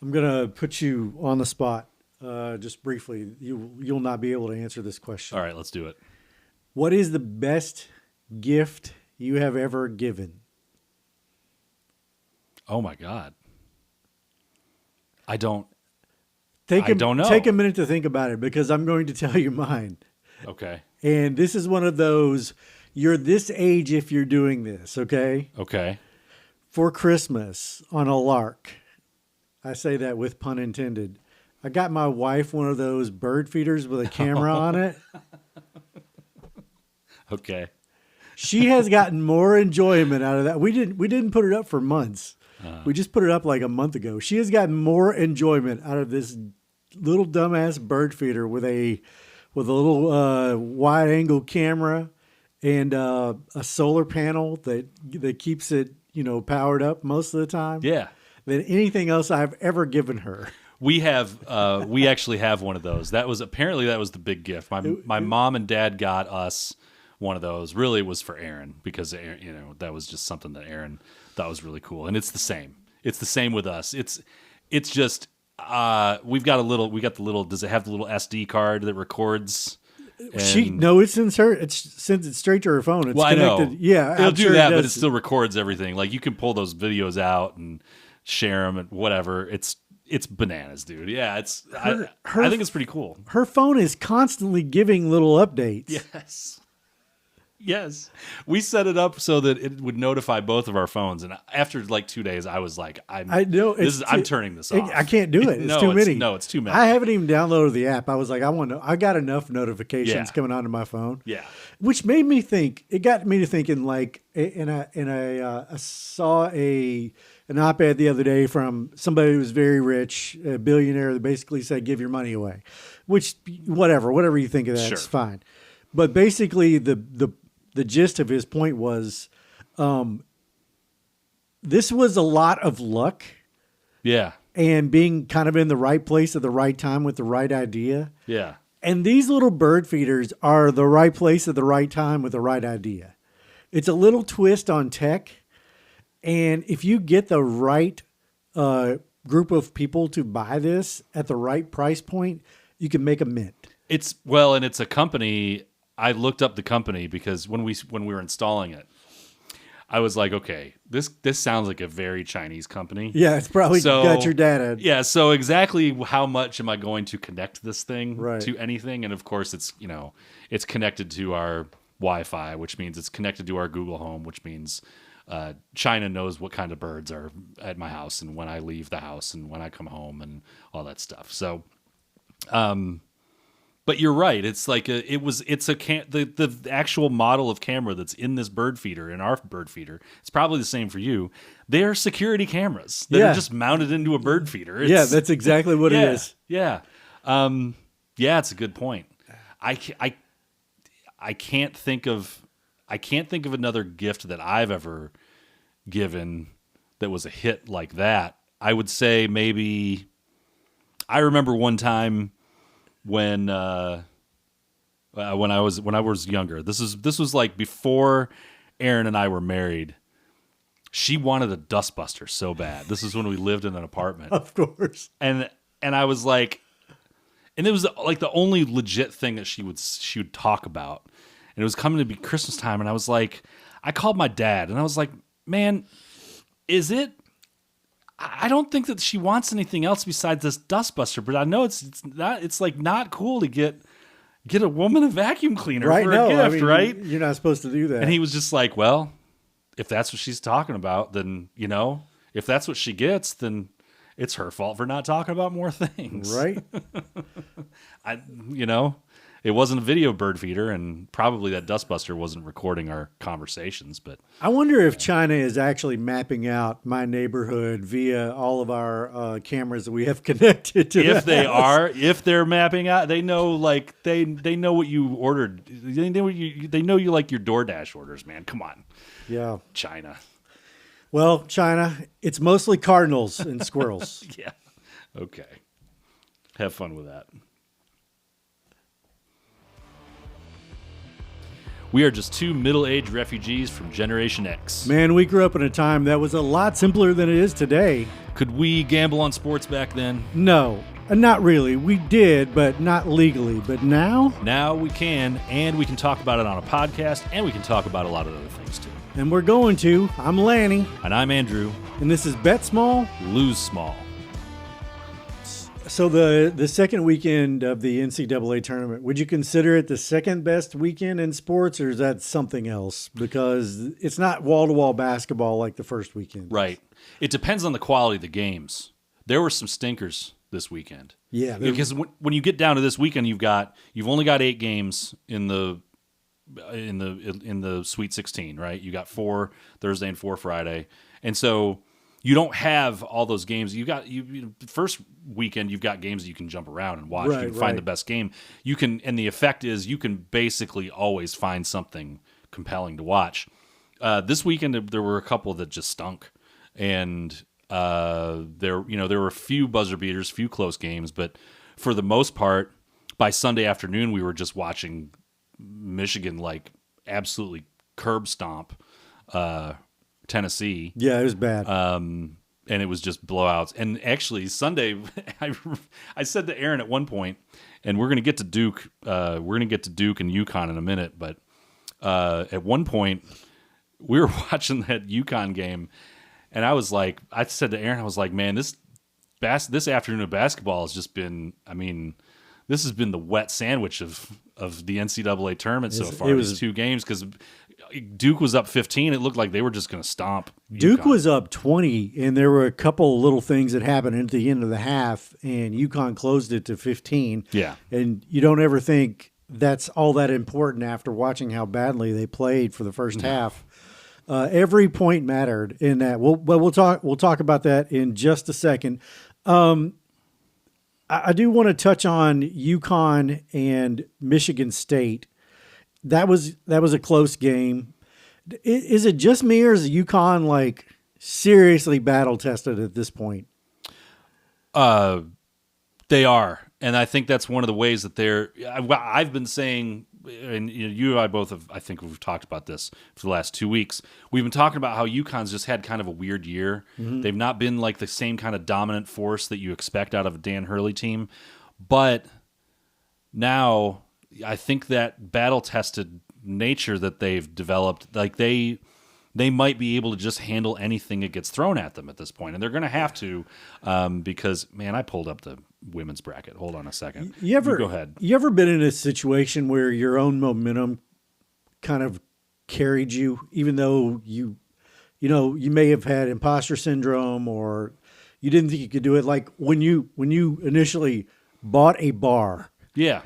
I'm gonna put you on the spot, just briefly. You'll not be able to answer this All question. right, let's do it. What is the best gift you have ever given? Oh my God. I don't Take I a don't take a know. minute to think about it because I'm going to tell you mine. Okay. And this is one of those. You're this age if you're doing this, okay? Okay. For Christmas on a lark. I say that with pun intended. I got my wife one of those bird feeders with a camera on it. Okay. She has gotten more enjoyment out of that. We didn't put it up for months. Uh, We just put it up like a month ago. She has gotten more enjoyment out of this little dumbass bird feeder with a little wide angle camera and a solar panel that keeps it powered up most of the time yeah. than anything else I've ever given her. We actually have one of those. That was the big gift. My mom and dad got us one of those. Really, it was for Aaron because Aaron, that was just something that Aaron thought was really cool. And it's the same. It's the same with us. It's just we got the little. Does it have the little SD card that records? She And no, it's in her. It's sends it straight to her phone. It's well, I connected. know Yeah, it'll I'm do sure it that, but it does. still records everything. Like you can pull those videos out and share them and whatever. It's bananas, dude. Yeah, Her I her think it's pretty cool. her phone is constantly giving little updates. Yes. Yes. We set it up so that it would notify both of our phones. And after like 2 days, I was like, I know I'm turning this off. I can't do it. It's No, too many. no, it's too many. I haven't even downloaded the app. I was like, I got enough notifications Yeah. coming onto my phone, Yeah. which made me think. It got me to thinking. Like, I saw an op-ed the other day from somebody who was very rich, a billionaire, that basically said, "Give your money away," which whatever you think of that, Sure. it's fine. But basically, the gist of his point was, this was a lot of luck Yeah. and being kind of in the right place at the right time with the right idea. Yeah. And these little bird feeders are the right place at the right time with the right idea. It's a little twist on tech. And if you get the right group of people to buy this at the right price point, you can make a mint. And it's a company. I looked up the company because when we were installing it, I was like, okay, this sounds like a very Chinese company. Yeah, it's probably So got your data. yeah, so exactly how much am I going to connect this thing Right. to anything? And of course, it's connected to our Wi-Fi, which means it's connected to our Google Home, which means China knows what kind of birds are at my house and when I leave the house and when I come home and all that stuff. So, but you're right. It's like the actual model of camera that's in this bird feeder, in our bird feeder. It's probably the same for you. They're security cameras that Yeah. are just mounted into a bird feeder. Yeah, that's exactly what it is. Yeah. Yeah, it's a good point. I, ca- I can't think of another gift that I've ever given that was a hit like that. I would say maybe I remember one time when when I was younger. This was like before Aaron and I were married. She wanted a dustbuster so bad. This is when we lived in an apartment. Of course. And I was like, and it was like the only legit thing that she would talk about. And it was coming to be Christmas time, and I was like, I called my dad, and I was like, man, is it? I don't think that she wants anything else besides this dustbuster, but I know it's like not cool to get a woman a vacuum cleaner Right? for No, a gift, I mean, right? you're not supposed to do that. And he was just like, well, if that's what she's talking about, then if that's what she gets, then it's her fault for not talking about more things, right? I, it wasn't a video bird feeder, and probably that dustbuster wasn't recording our conversations. But I wonder if China is actually mapping out my neighborhood via all of our cameras that we have connected to. if the they house. are, if they're mapping out, they know like they know what you ordered. They know you like your DoorDash orders, man. Come on, Yeah. China. Well, China, it's mostly cardinals and squirrels. Yeah. Okay. Have fun with that. We are just two middle-aged refugees from Generation X. Man, we grew up in a time that was a lot simpler than it is today. Could we gamble on sports back then? No, not really. We did, but not legally. But now? Now we can, and we can talk about it on a podcast, and we can talk about a lot of other things too. And we're going to. I'm Lanny. And I'm Andrew. And this is Bet Small, Lose Small. So the second weekend of the NCAA tournament, would you consider it the second best weekend in sports, or is that something else? Because it's not wall-to-wall basketball like the first weekend. Right. It depends on the quality of the games. There were some stinkers this weekend. Yeah. Because when you get down to this weekend, you've only got 8 games in the Sweet 16, right? You got 4 Thursday and 4 Friday, and so you don't have all those games. First weekend, you've got games that you can jump around and watch. Right, you can find the best game. You can, and the effect is you can basically always find something compelling to watch. This weekend, there were a couple that just stunk, and there were a few buzzer beaters, few close games, but for the most part, by Sunday afternoon, we were just watching Michigan absolutely curb stomp Tennessee. Yeah, it was bad. And it was just blowouts. And actually, Sunday, I said to Aaron at one point, and we're going to get to Duke. We're going to get to Duke and UConn in a minute. But at one point, we were watching that UConn game, and I said to Aaron, I was like, man, this afternoon of basketball has just been. I mean, this has been the wet sandwich of the NCAA tournament so far. These 2 games, because Duke was up 15. It looked like they were just going to stomp UConn. Duke was up 20, and there were a couple little things that happened at the end of the half, and UConn closed it to 15. Yeah. And you don't ever think that's all that important after watching how badly they played for the first half. Every point mattered in that. We'll talk about that in just a second. I do want to touch on UConn and Michigan State. That was a close game. Is it just me, or is UConn seriously battle tested at this point? They are, and I think that's one of the ways that I've been saying, and you and I both have. I think we've talked about this for the last 2 weeks. We've been talking about how UConn's just had kind of a weird year. Mm-hmm. They've not been the same kind of dominant force that you expect out of a Dan Hurley team, but now I think that battle-tested nature that they've developed, they might be able to just handle anything that gets thrown at them at this point, and they're going to have to, because, man, I pulled up the women's bracket. Hold on a second. You go ahead. You ever been in a situation where your own momentum kind of carried you, even though you may have had imposter syndrome or you didn't think you could do it? Like when you initially bought a bar. Yeah.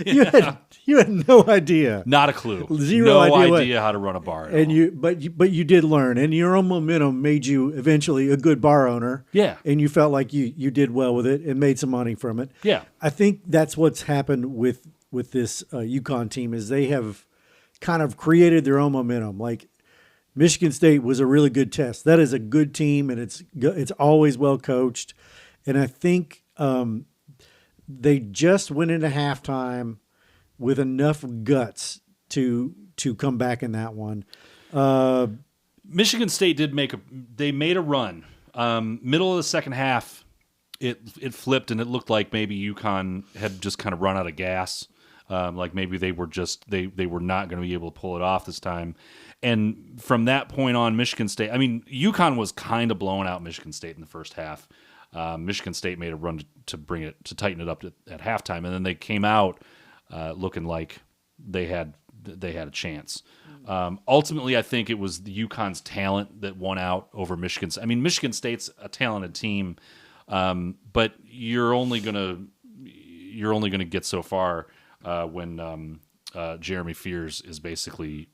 You had no idea. Not a clue. Zero idea how to run a bar. But you did learn, and your own momentum made you eventually a good bar owner. Yeah. And you felt like you did well with it and made some money from it. Yeah. I think that's what's happened with this UConn team is they have kind of created their own momentum. Like Michigan State was a really good test. That is a good team, and it's always well coached. And I think they just went into halftime with enough guts to come back in that one. Michigan State made a run. Middle of the second half, it flipped, and it looked like maybe UConn had just kind of run out of gas. Maybe they were not going to be able to pull it off this time. And from that point on, Michigan State, UConn was kind of blowing out Michigan State in the first half. Michigan State made a run to tighten it up at halftime, and then they came out looking like they had a chance. Ultimately, I think it was the UConn's talent that won out over Michigan. Michigan State's a talented team, but you're only gonna get so far when Jeremy Fears is basically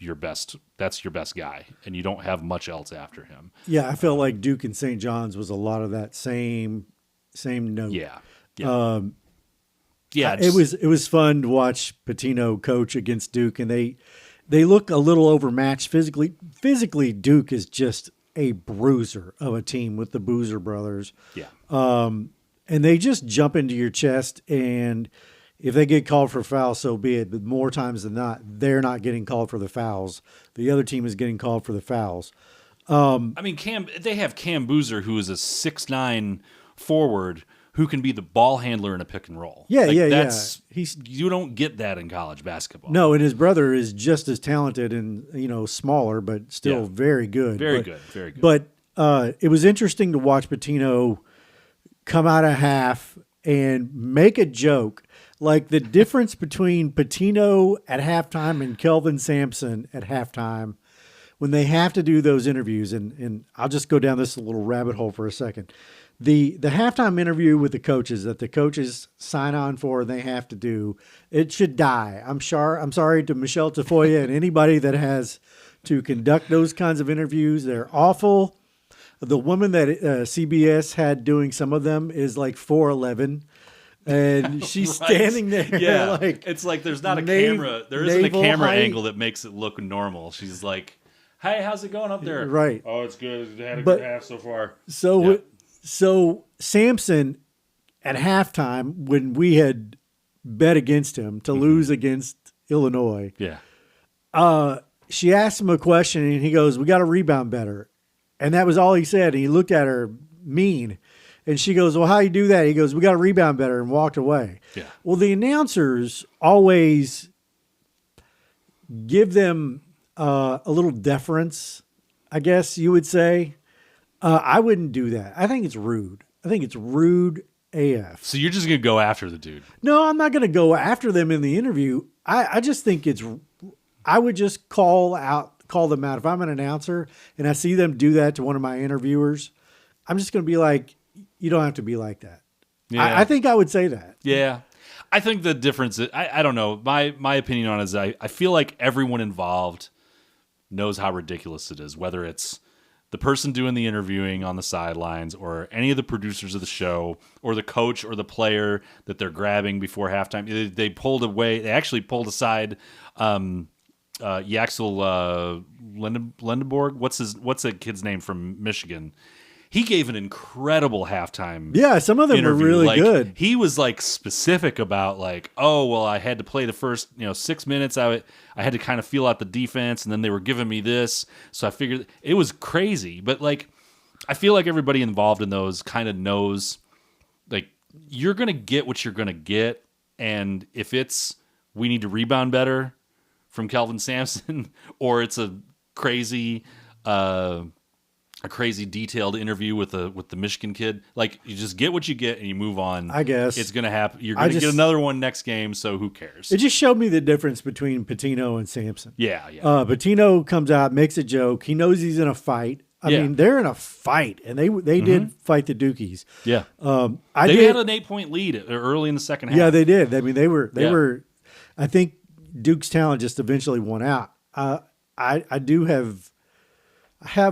your best. That's your best guy, and you don't have much else after him. Yeah, I felt like Duke and St. John's was a lot of that same note. Yeah. It was fun to watch Pitino coach against Duke, and they look a little overmatched physically. Physically, Duke is just a bruiser of a team with the Boozer brothers. Yeah. And they just jump into your chest, and if they get called for fouls, so be it. But more times than not, they're not getting called for the fouls. The other team is getting called for the fouls. I mean, they have Cam Boozer, who is a 6'9" forward who can be the ball handler in a pick and roll. Yeah, You don't get that in college basketball. No, and his brother is just as talented and smaller, but still very good. Very good. But it was interesting to watch Pitino come out of half and make a joke. Like the difference between Pitino at halftime and Kelvin Sampson at halftime when they have to do those interviews, and I'll just go down this little rabbit hole for a second. The halftime interview with the coaches that the coaches sign on for and they have to do, it should die. I'm sorry to Michelle Tafoya and anybody that has to conduct those kinds of interviews. They're awful. The woman that CBS had doing some of them is like 4'11", and she's standing there. Yeah, like it's like there's not a camera. There isn't a camera height. angle that makes it look normal. She's like, "Hey, how's it going up there?" Right. Oh, it's good. Had a good half so far. So Sampson at halftime, when we had bet against him to lose against Illinois, she asked him a question and he goes, "We got to rebound better." And that was all he said. And he looked at her mean. And she goes, "Well, how you do that?" He goes, "We got to rebound better," and walked away. Yeah. Well, the announcers always give them a little deference, I guess you would say. I wouldn't do that. I think it's rude. I think it's rude AF. So you're just going to go after the dude? No, I'm not going to go after them in the interview. I just think I would just call them out. If I'm an announcer and I see them do that to one of my interviewers, I'm just going to be like, you don't have to be like that. Yeah. I think I would say that. Yeah. I think the difference is, I don't know. My opinion on it is I feel like everyone involved knows how ridiculous it is, whether it's the person doing the interviewing on the sidelines or any of the producers of the show or the coach or the player that they're grabbing before halftime. They pulled away. They actually pulled aside Yaxel Lendeborg. What's a kid's name from Michigan? He gave an incredible halftime. Yeah, some of them interview. were really good. He was like specific about like, oh well, I had to play the first 6 minutes. I had to kind of feel out the defense, and then they were giving me this, so I figured it was crazy. But like, I feel like everybody involved in those kind of knows, like you're gonna get what you're gonna get, and if it's we need to rebound better from Kelvin Sampson, or it's a crazy detailed interview with the Michigan kid. Like you just get what you get and you move on. I guess it's going to happen. You're going to get another one next game, so who cares? It just showed me the difference between Pitino and Sampson. Yeah. Pitino comes out, makes a joke. He knows he's in a fight. I mean, they're in a fight, and they did fight the Dukies. Yeah. They had an 8-point lead early in the second half. Yeah, they did. I mean, they were. I think Duke's talent just eventually won out. I do have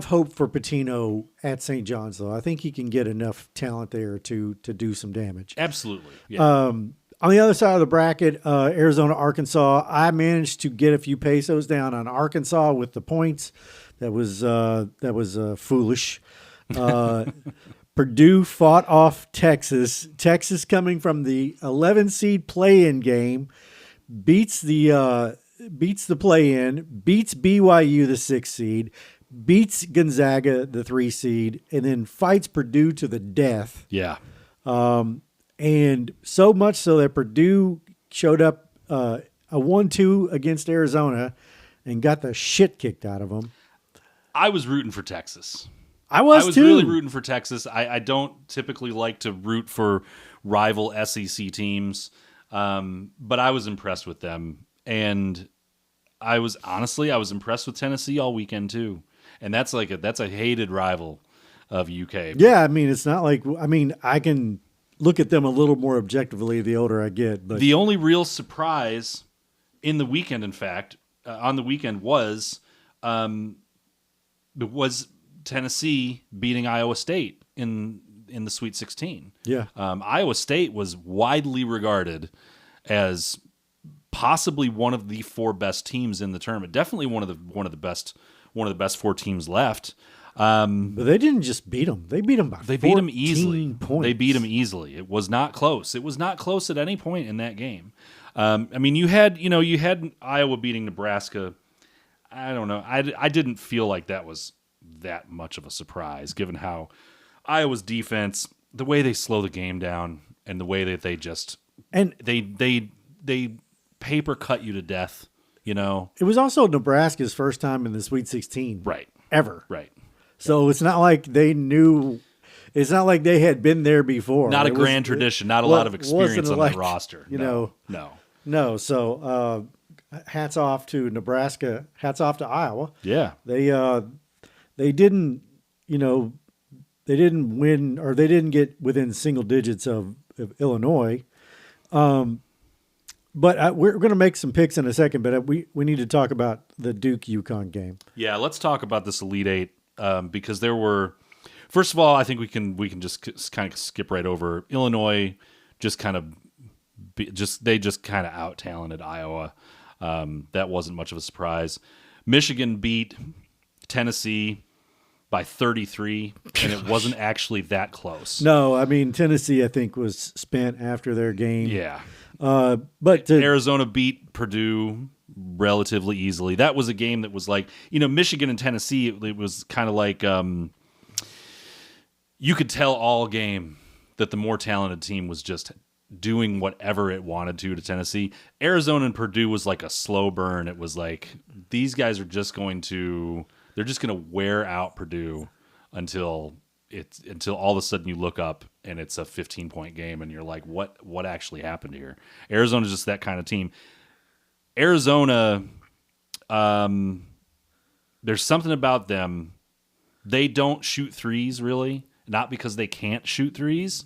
hope for Pitino at St. John's, though. I think he can get enough talent there to do some damage. Absolutely. Yeah. On the other side of the bracket, Arizona, Arkansas, I managed to get a few pesos down on Arkansas with the points. That was foolish. Purdue fought off Texas. Texas, coming from the 11 seed play-in game, beats the play-in, beats BYU, the 6 seed, beats Gonzaga, the 3 seed, and then fights Purdue to the death. Yeah. And so much so that Purdue showed up a 1-2 against Arizona and got the shit kicked out of them. I was rooting for Texas. I was too. Really rooting for Texas. I don't typically like to root for rival SEC teams, but I was impressed with them. And I was impressed with Tennessee all weekend too. And that's a hated rival of UK. Yeah, I mean, it's not like I can look at them a little more objectively the older I get. But the only real surprise in the weekend, in fact, on the weekend was Tennessee beating Iowa State in the Sweet 16. Yeah, Iowa State was widely regarded as possibly one of the 4 best teams in the tournament. Definitely one of the best 4 teams left. But they didn't just beat them. They beat them by They beat them 14 easily. points. They beat them easily. It was not close. It was not close at any point in that game. I mean, you had Iowa beating Nebraska. I don't know. I didn't feel like that was that much of a surprise, given how Iowa's defense, the way they slow the game down, and the way that they just they paper cut you to death. It was also Nebraska's first time in the Sweet 16, Right. Ever. Right. So it's not like they knew. It's not like they had been there before. Not a grand tradition. Not a lot of experience on the roster. No. So hats off to Nebraska. Hats off to Iowa. Yeah. They didn't win, or they didn't get within single digits of Illinois. But we're going to make some picks in a second. But we need to talk about the Duke UConn game. Yeah, let's talk about this Elite Eight because there were. First of all, I think we can just kind of skip right over Illinois. They just kind of out talented Iowa. That wasn't much of a surprise. Michigan beat Tennessee by 33, and it wasn't actually that close. No, I mean Tennessee, I think, was spent after their game. Yeah. But Arizona beat Purdue relatively easily. That was a game that was like, Michigan and Tennessee, it was kind of like you could tell all game that the more talented team was just doing whatever it wanted to Tennessee. Arizona and Purdue was like a slow burn. It was like these guys are just going to wear out Purdue until all of a sudden you look up and it's a 15-point game and you're like, what actually happened here? Arizona's just that kind of team. Arizona, there's something about them. They don't shoot threes really, not because they can't shoot threes,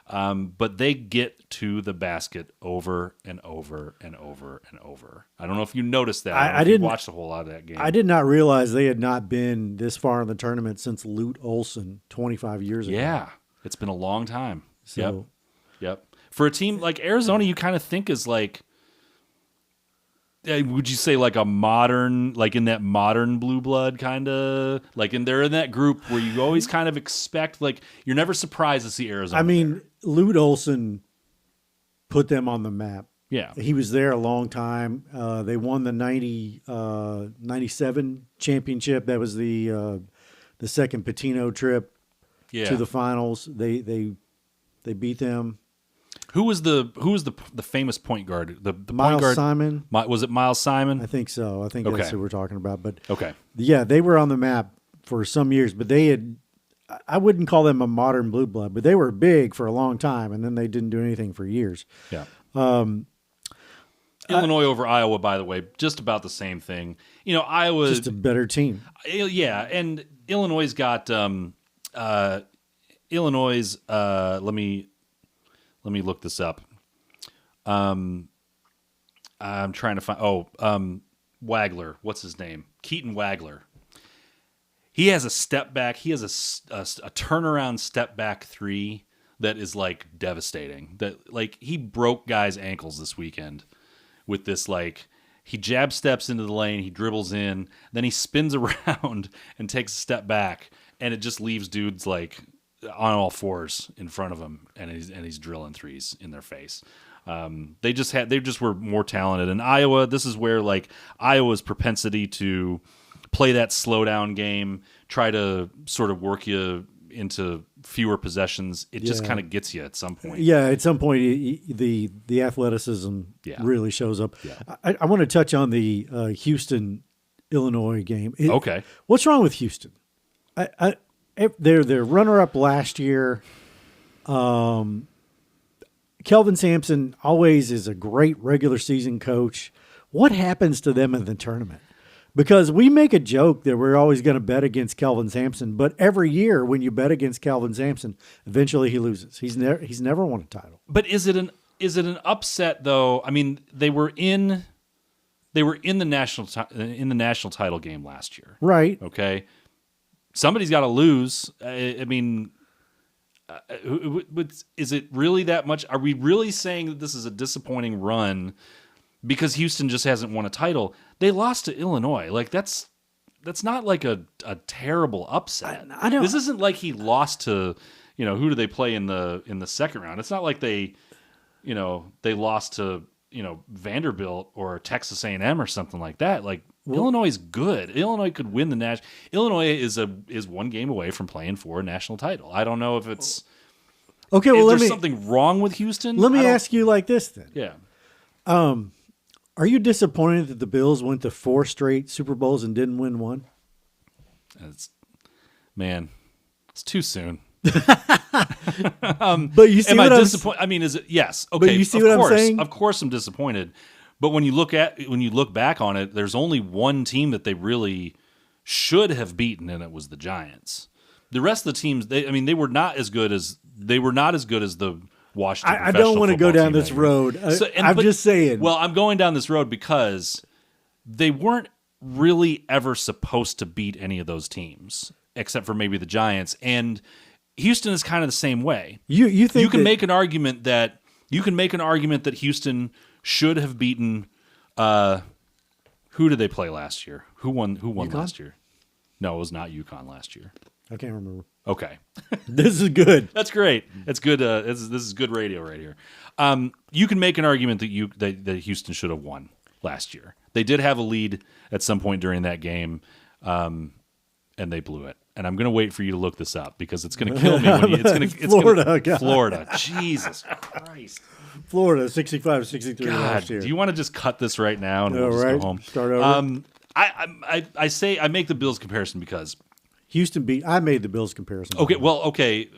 but they get to the basket over and over and over and over. I don't know if you noticed that. I didn't watch a whole lot of that game. I did not realize they had not been this far in the tournament since Lute Olson 25 years ago. Yeah, it's been a long time. So, Yep. For a team like Arizona, you kind of think is like, would you say like a modern, like in that modern blue blood kind of, like they're in that group where you always kind of expect, like you're never surprised to see Arizona. I mean, Lute Olson put them on the map. Yeah. He was there a long time. They won the 97 championship. That was the second Pitino trip to the finals. They beat them. Who was the famous point guard? The Miles point guard, Simon. Was it Miles Simon? I think so. I think Okay. that's who we're talking about. But Okay. yeah, they were on the map for some years, but they had. I wouldn't call them a modern blue blood, but they were big for a long time, and then they didn't do anything for years. Yeah. Illinois over Iowa, by the way, just about the same thing. Iowa Just a better team. Yeah, and Illinois got Illinois. Let me look this up. I'm trying to find. Wagler. What's his name? Keaton Wagler. He has a step back. He has a turnaround step back three that is like devastating. That like he broke guys' ankles this weekend with this like. He jab steps into the lane, he dribbles in, then he spins around and takes a step back, and it just leaves dudes like on all fours in front of him, and he's drilling threes in their face. They just were more talented. And Iowa, this is where like Iowa's propensity to play that slow down game, try to sort of work you into fewer possessions. It just kind of gets you at some point. Yeah, at some point the athleticism really shows up. Yeah. I want to touch on the Houston Illinois game. Okay, what's wrong with Houston? They're runner up last year. Kelvin Sampson always is a great regular season coach. What happens to them in the tournament? Because we make a joke that we're always going to bet against Kelvin Sampson, but every year when you bet against Kelvin Sampson, eventually he loses. He's never won a title. But is it an upset though? I mean, they were in the national title game last year, right? Okay, somebody's got to lose. I mean, is it really that much? Are we really saying that this is a disappointing run because Houston just hasn't won a title? They lost to Illinois. Like that's, that's not like a terrible upset. I know. This isn't like he lost to, who do they play in the second round? It's not like they lost to, Vanderbilt or Texas A&M or something like that. Like Illinois is good. Illinois could win the national. Illinois is one game away from playing for a national title. I don't know if it's okay. Well, if there's something wrong with Houston. Let me ask you like this then. Yeah. Are you disappointed that the Bills went to 4 straight Super Bowls and didn't win one? It's too soon. But you see am I what I'm disappointed? I mean, is it yes? Okay, but you see what I'm saying? Of course, I'm disappointed. But when you look back on it, there's only one team that they really should have beaten, and it was the Giants. The rest of the teams, they were not as good as the Washington. I don't want to go down this road. I'm just saying. Well, I'm going down this road because they weren't really ever supposed to beat any of those teams, except for maybe the Giants. And Houston is kind of the same way. You think you can make an argument that Houston should have beaten. Who did they play last year? Who won UConn? last year? No, it was not UConn last year. I can't remember. Okay. This is good. That's great. That's good. This is good radio right here. You can make an argument that Houston should have won last year. They did have a lead at some point during that game, and they blew it. And I'm going to wait for you to look this up because it's going to kill me. Florida. Jesus Christ. Florida, 65-63 last year. Do you want to just cut this right now and we'll just go home? Start over. I make the Bills comparison because Houston I made the Bills comparison. Okay.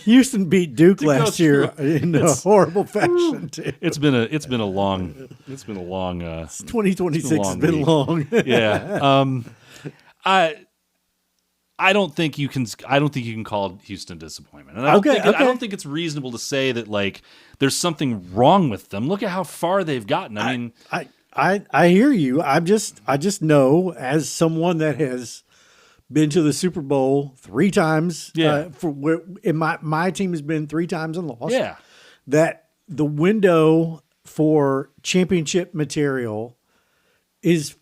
Houston beat Duke last year in a horrible fashion too. It's been a long 2026 has been long. Yeah. I don't think you can call Houston disappointment. And I don't think it's reasonable to say that like there's something wrong with them. Look at how far they've gotten. I hear you. I just know as someone that has been to the Super Bowl 3 times. Yeah. My team has been 3 times and lost. Yeah. That the window for championship material is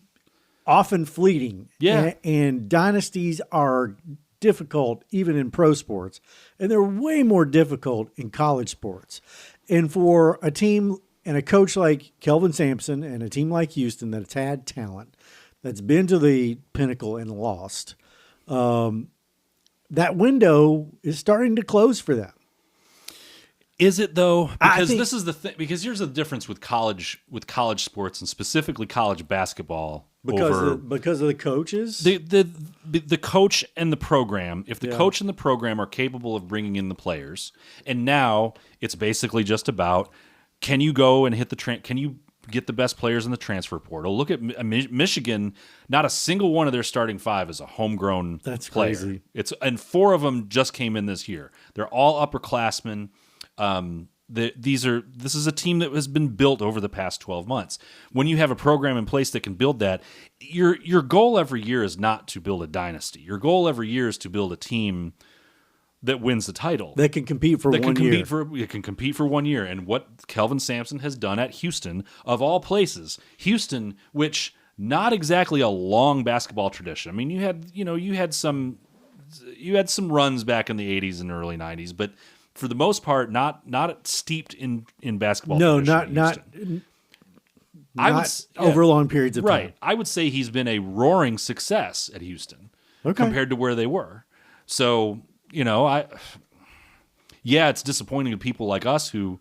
often fleeting. Yeah. And dynasties are difficult even in pro sports. And they're way more difficult in college sports. And for a team and a coach like Kelvin Sampson and a team like Houston that's had talent, that's been to the pinnacle and lost, that window is starting to close for them. Is it though? Because this is the thing. Because here's the difference with college sports and specifically college basketball. Because of the coaches, the coach and the program. If the coach and the program are capable of bringing in the players, and now it's basically just about can you go and hit can you get the best players in the transfer portal? Look at Michigan. Not a single one of their starting 5 is a homegrown player. That's crazy. And 4 of them just came in this year. They're all upperclassmen. This is a team that has been built over the past 12 months. When you have a program in place that can build that, your goal every year is not to build a dynasty. Your goal every year is to build a team that wins the title. That can compete for 1 year. It can compete for 1 year. And what Kelvin Sampson has done at Houston, of all places, Houston, which not exactly a long basketball tradition. I mean, you had some runs back in the 80s and early 90s, but for the most part, not steeped in basketball. No, not over long periods of time. Right. I would say he's been a roaring success at Houston compared to where they were. So, it's disappointing to people like us who,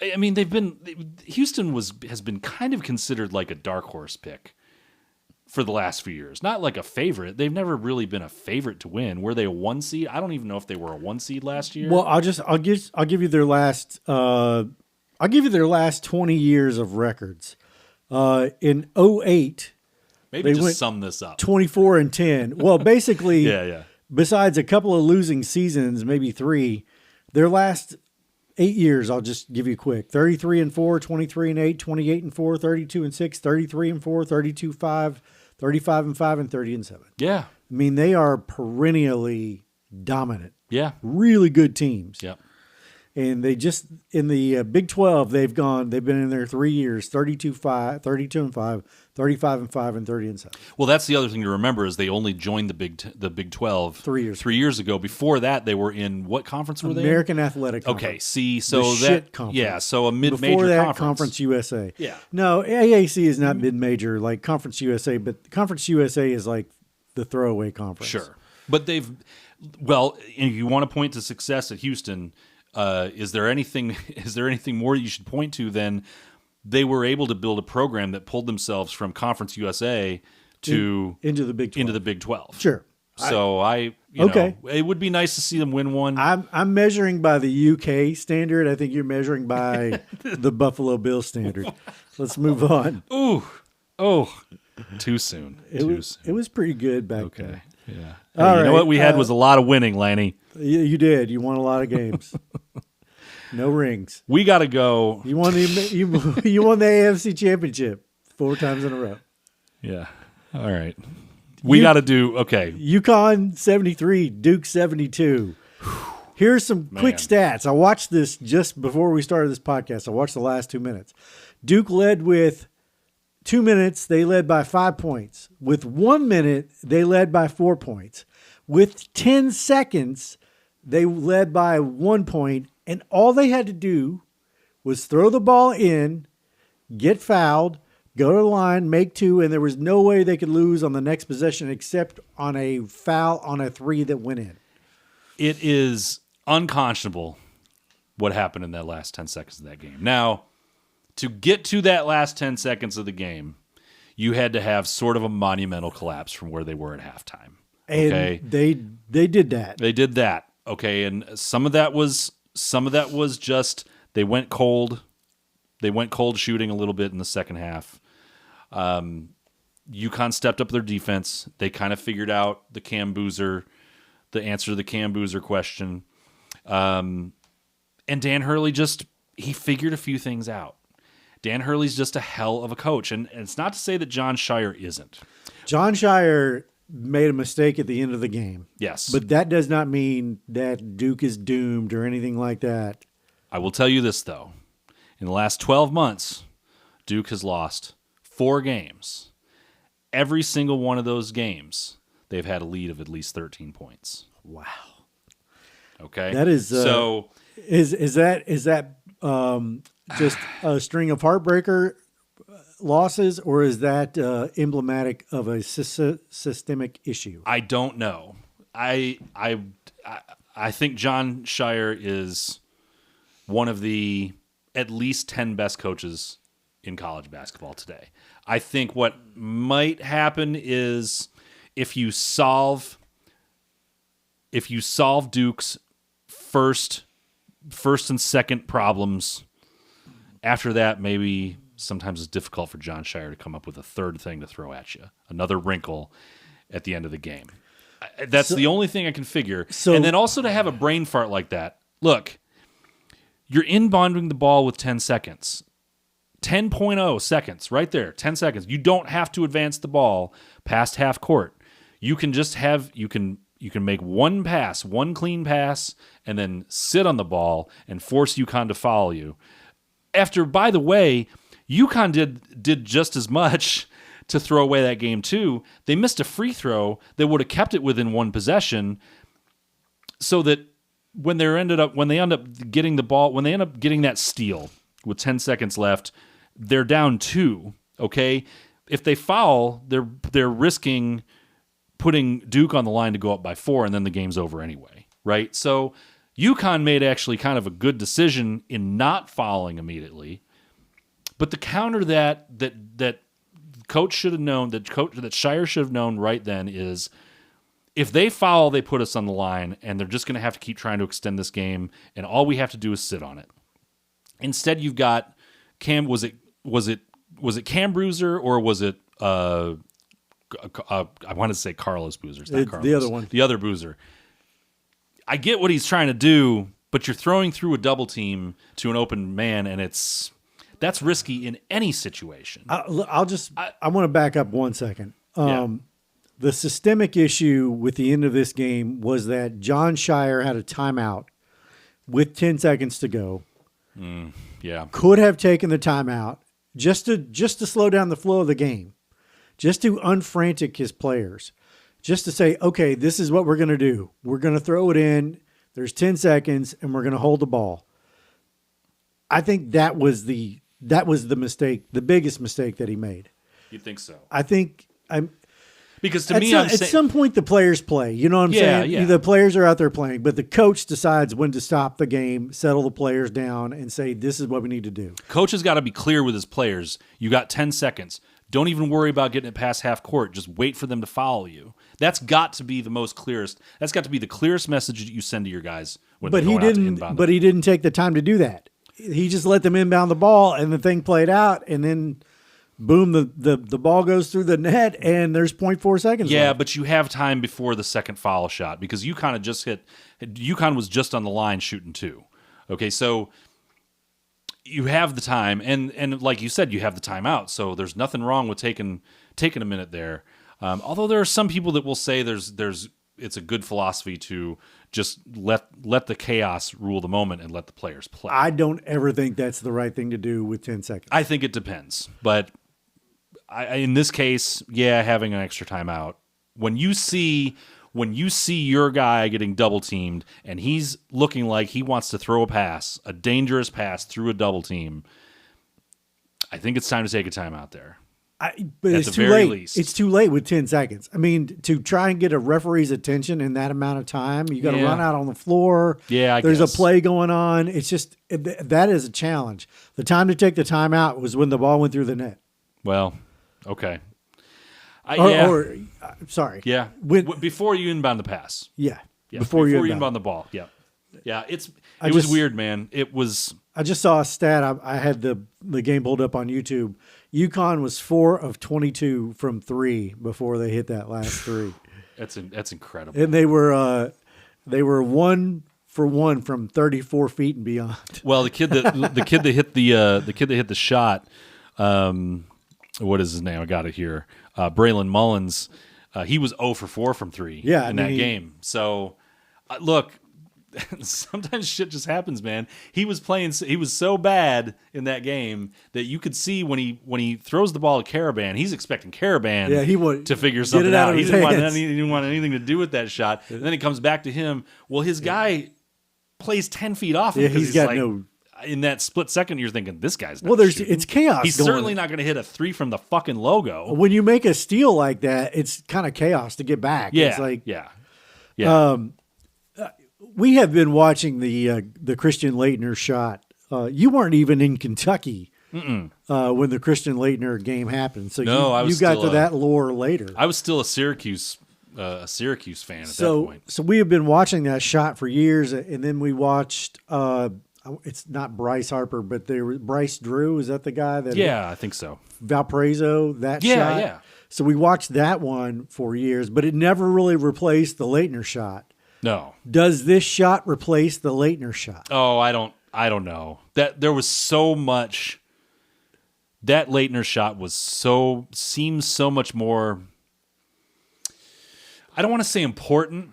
Houston has been kind of considered like a dark horse pick for the last few years. Not like a favorite. They've never really been a favorite to win. Were they a 1 seed? I don't even know if they were a 1 seed last year. Well, I'll give you their last 20 years of records. In 2008, maybe just sum this up. 24-10. Well, basically, yeah. Besides a couple of losing seasons, maybe 3, their last 8 years, I'll just give you quick. 33-4, 23-8, 28-4, 32-6, 33-4, 32-5, 35-5, and 30-7. Yeah. I mean, they are perennially dominant. Yeah. Really good teams. Yep. And they just in the Big 12 they've been in there 3 years, 32-5, 32-5, 35-5, and 30-7. Well, that's the other thing to remember is they only joined the Big 12 3 years ago. Before that, they were in what conference were they in? American Athletic Conference. Okay, see, so The that shit conference. yeah, so a mid-major Before that, conference. Conference USA. Yeah. No, AAC is not mid-major like Conference USA, but Conference USA is like the throwaway conference. Sure, but they've well, if you want to point to success at Houston, is there anything more you should point to than they were able to build a program that pulled themselves from Conference USA to into the Big 12. into the Big 12. Sure. So Okay. it would be nice to see them win one. I'm measuring by the UK standard. I think you're measuring by the Buffalo Bills standard. Let's move on. Too soon. It was pretty good back then. Okay. Yeah. All You know right, what we had was a lot of winning, Lanny. You did. You won a lot of games. No rings. We got to go. You won you won the AFC Championship 4 times in a row. Yeah. All right. We got to do okay. UConn 73, Duke 72. Here's some quick stats. I watched this just before we started this podcast. I watched the last 2 minutes. Duke led with 2 minutes. They led by 5 points. With 1 minute, they led by 4 points. With 10 seconds, they led by 1 point. And all they had to do was throw the ball in, get fouled, go to the line, make 2, and there was no way they could lose on the next possession except on a foul on a 3 that went in. It is unconscionable what happened in that last 10 seconds of that game. Now, to get to that last 10 seconds of the game, you had to have sort of a monumental collapse from where they were at halftime. Okay? And they did that. They did that. Okay, and some of that was just they went cold. They went cold shooting a little bit in the second half. UConn stepped up their defense. They kind of figured out the answer to the Cam Boozer question. And Dan Hurley he figured a few things out. Dan Hurley's just a hell of a coach. And it's not to say that John Shire isn't. John Shire made a mistake at the end of the game. Yes. But that does not mean that Duke is doomed or anything like that. I will tell you this, though. In the last 12 months, Duke has lost 4 games. Every single one of those games, they've had a lead of at least 13 points. Wow. Okay? That is so. Is that just a string of heartbreaker losses, or is that emblematic of a systemic issue? I don't know. I think John Shire is one of the at least 10 best coaches in college basketball today. I think what might happen is if you solve Duke's first and second problems, after that maybe sometimes it's difficult for John Shire to come up with a third thing to throw at you, another wrinkle at the end of the game. That's the only thing I can figure. And then also to have a brain fart like that. Look, you're inbounding the ball with 10 seconds. 10.0 seconds, right there, 10 seconds. You don't have to advance the ball past half court. You can just you can make one pass, one clean pass, and then sit on the ball and force UConn to foul you. After, by the way, UConn did just as much to throw away that game too. They missed a free throw that would have kept it within one possession, so that when they end up getting that steal with 10 seconds left, they're down 2. Okay, if they foul, they're risking putting Duke on the line to go up by 4, and then the game's over anyway, right? So UConn made actually kind of a good decision in not fouling immediately. But the counter that coach should have known, that Shire should have known right then is, if they foul, they put us on the line, and they're just going to have to keep trying to extend this game, and all we have to do is sit on it. Instead, you've got Cam. Was it Cam Bruiser, or was it I want to say Carlos Boozer? It's not Carlos. The other one. The other Boozer. I get what he's trying to do, but you're throwing through a double team to an open man, and that's risky in any situation. I want to back up 1 second. Yeah. The systemic issue with the end of this game was that John Shire had a timeout with 10 seconds to go. Yeah. Could have taken the timeout just to slow down the flow of the game, just to unfrantic his players, just to say, okay, this is what we're going to do. We're going to throw it in. There's 10 seconds, and we're going to hold the ball. I think that was the mistake, the biggest mistake that he made. You think so? I think because to me, at some point the players play. You know what I'm saying? Yeah. The players are out there playing, but the coach decides when to stop the game, settle the players down, and say, this is what we need to do. Coach has got to be clear with his players. You got 10 seconds. Don't even worry about getting it past half court. Just wait for them to follow you. That's got to be the most clearest. That's got to be the clearest message that you send to your guys when they're going out to inbound. But he didn't take the time to do that. He just let them inbound the ball, and the thing played out, and then boom, the ball goes through the net, and there's 0.4 seconds Yeah, left. but you have time before the second foul shot because UConn was just on the line shooting 2. Okay, so you have the time, and like you said, you have the timeout, so there's nothing wrong with taking a minute there. Although there are some people that will say it's a good philosophy to just let the chaos rule the moment and let the players play. I don't ever think that's the right thing to do with 10 seconds. I think it depends, but in this case, yeah, having an extra timeout. When you see your guy getting double teamed and he's looking like he wants to throw a dangerous pass through a double team, I think it's time to take a timeout there. But At it's the too very late. least. It's too late with 10 seconds. I mean, to try and get a referee's attention in that amount of time, you got to run out on the floor. Yeah, there's guess. a play going on. It's just that is a challenge. The time to take the timeout was when the ball went through the net. Well, okay. Sorry. Yeah. Before you inbound the pass. Yeah. Before you inbound the ball. Yeah. Yeah. It was weird, man. It was. I just saw a stat. I had the game pulled up on YouTube. UConn was 4 of 22 from 3 before they hit that last 3. That's incredible. And they were 1 for 1 from 34 feet and beyond. Well, the kid that hit the shot. What is his name? I got it here. Braylon Mullins. He was 0 for 4 from 3 in that game. So, look. Sometimes shit just happens, man. He was so bad in that game that you could see when he throws the ball at Caravan, he's expecting Caravan to figure something out. He didn't want anything to do with that shot. And then it comes back to him. Well, his guy plays 10 feet off him because he's got in that split second, you're thinking, this guy's not shooting. It's chaos. He's certainly not going to hit a 3 from the fucking logo. When you make a steal like that, it's kind of chaos to get back. Yeah, it's like, yeah. We have been watching the Christian Laettner shot. You weren't even in Kentucky when the Christian Laettner game happened. So you got to that lore later. I was still a Syracuse fan at that point. So we have been watching that shot for years, and then we watched. It's not Bryce Harper, but Bryce Drew. Is that the guy that? Yeah, I think so. Valparaiso, that shot. Yeah. So we watched that one for years, but it never really replaced the Laettner shot. No. Does this shot replace the Laettner shot? Oh, I don't know. That there was so much. That Laettner shot seems so much more. I don't want to say important.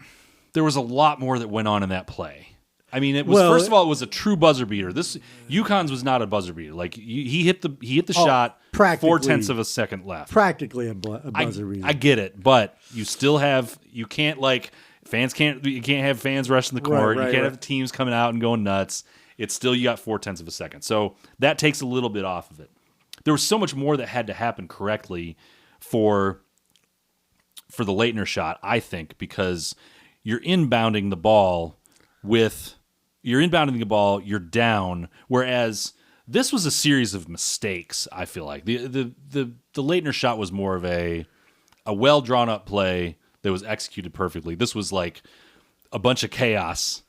There was a lot more that went on in that play. I mean, it was first of all, it was a true buzzer beater. This UConn's was not a buzzer beater. Like he hit the shot 0.4 of a second left. Practically a buzzer beater. I get it, but you still have you can't have fans rushing the court. You can't have teams coming out and going nuts. It's still you got 0.4 of a second. So that takes a little bit off of it. There was so much more that had to happen correctly for the Laettner shot, I think, because you're inbounding the ball, you're down, whereas this was a series of mistakes, I feel like. The Laettner shot was more of a well drawn up play that was executed perfectly. This was like a bunch of chaos,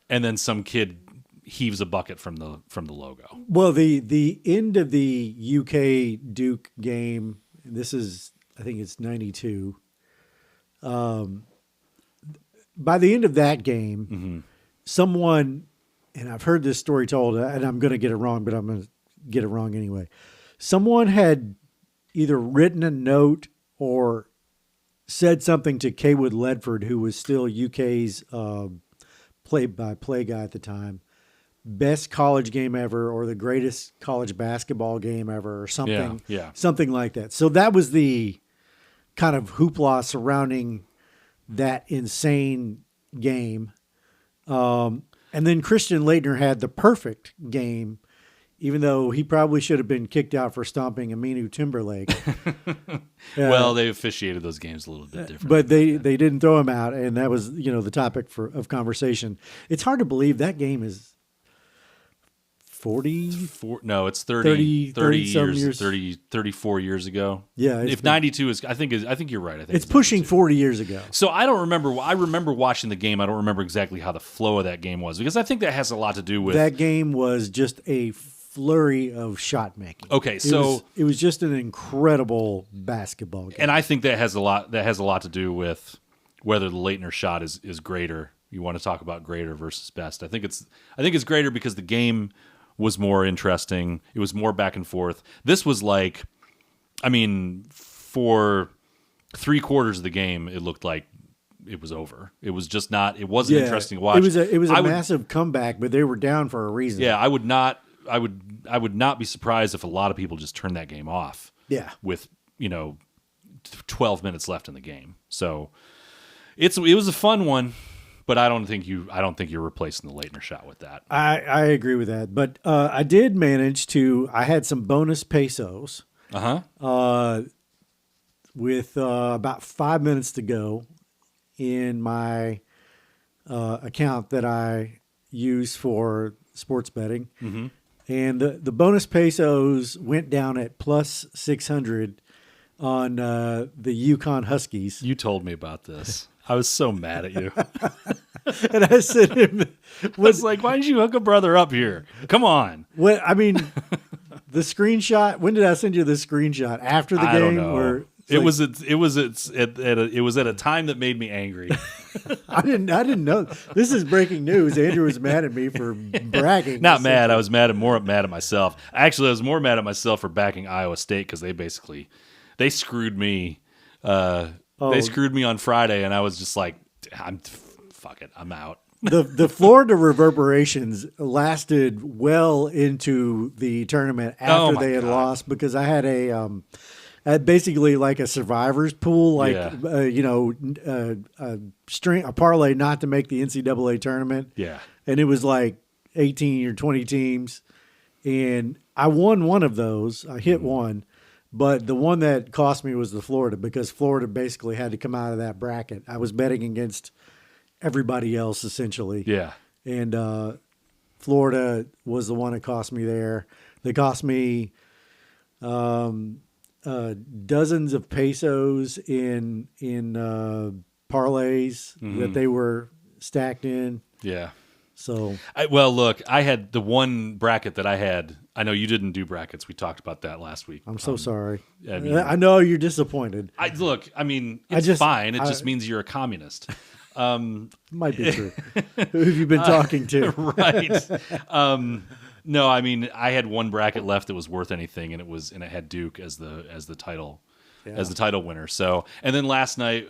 and then some kid heaves a bucket from the logo. Well, the end of the UK Duke game, this is, I think it's 92. By the end of that game, someone, and I've heard this story told, and I'm going to get it wrong, but I'm going to get it wrong anyway. Someone had either written a note or said something to Kaywood Ledford, who was still UK's play-by-play guy at the time, best college game ever or the greatest college basketball game ever or something like that. So that was the kind of hoopla surrounding that insane game. And then Christian Laettner had the perfect game, even though he probably should have been kicked out for stomping Aminu Timberlake. Well, they officiated those games a little bit different. But they didn't throw him out, and that was, the topic of conversation. It's hard to believe that game is 40? No, it's 30 years. 34 years ago. Yeah. If 92 is, I think you're right. I think it's pushing 92. 40 years ago. So I don't remember. I remember watching the game. I don't remember exactly how the flow of that game was because I think that has a lot to do with that game was just a flurry of shot making. Okay, it was just an incredible basketball game. And I think that has a lot to do with whether the Laettner shot is greater. You want to talk about greater versus best. I think it's greater because the game was more interesting. It was more back and forth. This was like, for 3/4 of the game, it looked like it was over. It was just not. It wasn't interesting to watch. It was a massive comeback, but they were down for a reason. Yeah, I would not be surprised if a lot of people just turned that game off. Yeah, with 12 minutes left in the game. So it was a fun one. But I don't think you're replacing the Laettner shot with that. I agree with that. But I did manage to. I had some bonus pesos. With about 5 minutes to go in my account that I use for sports betting, and the bonus pesos went down at plus 600 on the UConn Huskies. You told me about this. I was so mad at you. And I said, I was like, why didn't you hook a brother up here? Come on. Well, the screenshot, when did I send you the screenshot? After the game? I don't know. Or it was at a time that made me angry. I didn't know. This is breaking news. Andrew was mad at me for bragging. Not mad. I was more mad at myself. Actually, I was more mad at myself for backing Iowa State because they screwed me. They screwed me on Friday, and I was just like, fuck it, I'm out. The Florida reverberations lasted well into the tournament after they had lost because I had I had basically like a survivors pool, a parlay not to make the NCAA tournament. Yeah, and it was like 18 or 20 teams, and I won one of those. I hit one. But the one that cost me was the Florida because Florida basically had to come out of that bracket. I was betting against everybody else essentially. Yeah. And Florida was the one that cost me there. They cost me dozens of pesos in parlays that they were stacked in. Yeah. So look, I had the one bracket that I had. I know you didn't do brackets. We talked about that last week. I'm so sorry. I I know you're disappointed. It's fine. It just means you're a communist. Might be true. Who have you been talking to? Right. No, I had one bracket left that was worth anything, and it had Duke as the title. Yeah. As the title winner. So, and then last night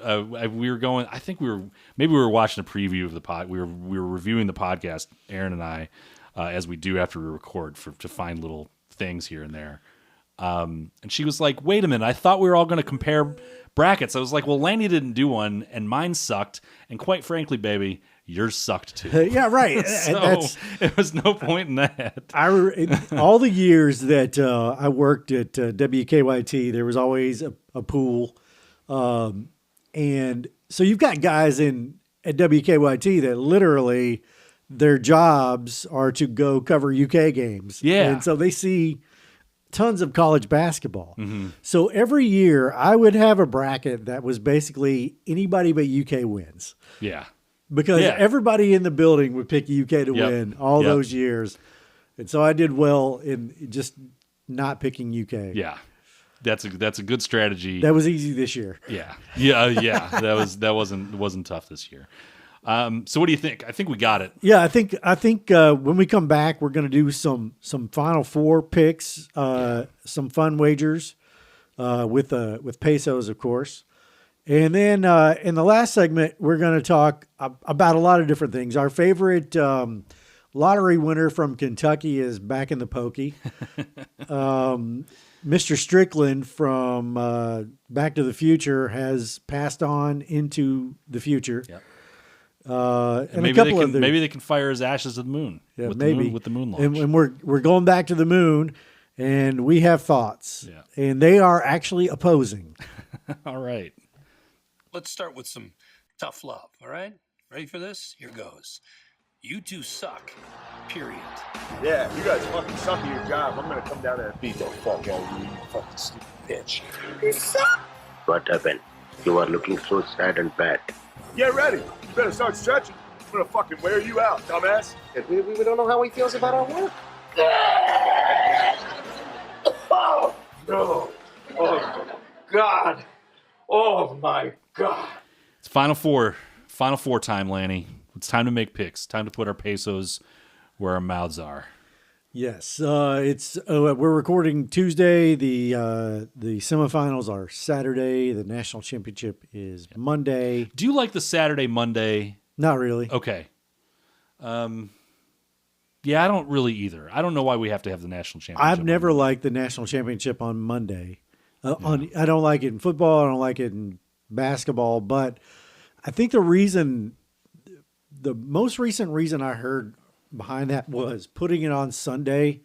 we were going. I think we were watching a preview of the pod. We were reviewing the podcast, Aaron and I, as we do after we record to find little things here and there. And she was like, "Wait a minute! I thought we were all going to compare brackets." I was like, "Well, Lanny didn't do one, and mine sucked. And quite frankly, baby, yours sucked too." Yeah, right. So there was no point in that. All the years that I worked at WKYT, there was always a pool, and so you've got guys at WKYT that literally their jobs are to go cover UK games. Yeah, and so they see tons of college basketball. Mm-hmm. So every year I would have a bracket that was basically anybody but UK wins. Yeah. Because everybody in the building would pick UK to win all those years. And so I did well in just not picking UK. Yeah. That's a good strategy. That was easy this year. Yeah. That wasn't tough this year. So what do you think? I think we got it. Yeah, I think when we come back, we're going to do some Final Four picks, some fun wagers with pesos, of course. And then in the last segment, we're going to talk about a lot of different things. Our favorite lottery winner from Kentucky is back in the pokey. Mr. Strickland from Back to the Future has passed on into the future. Yep. And maybe a couple maybe they can fire his ashes to the moon. Yeah, with maybe the moon, with the moon launch. And we're going back to the moon, and we have thoughts. Yeah. And they are actually opposing. All right. Let's start with some tough love, all right? Ready for this? Here goes. You two suck. Period. Yeah, you guys fucking suck at your job. I'm gonna come down there and beat the fuck out of you, you fucking stupid bitch. You suck! What happened? You are looking so sad and bad. Get ready. You better start stretching. I'm gonna fucking wear you out, dumbass. We don't know how he feels about our work. Oh, no. Oh, God. Oh, my God. It's Final Four time, Lanny. It's time to make picks. Time to put our pesos where our mouths are. Yes, it's we're recording Tuesday. The semifinals are Saturday. The national championship is Monday. Do you like the Saturday, Monday? Not really. Okay. Yeah, I don't really either. I don't know why we have to have the national championship. I've never liked the national championship on Monday. I don't like it in football. I don't like it in basketball. But I think the most recent reason I heard behind that was putting it on Sunday.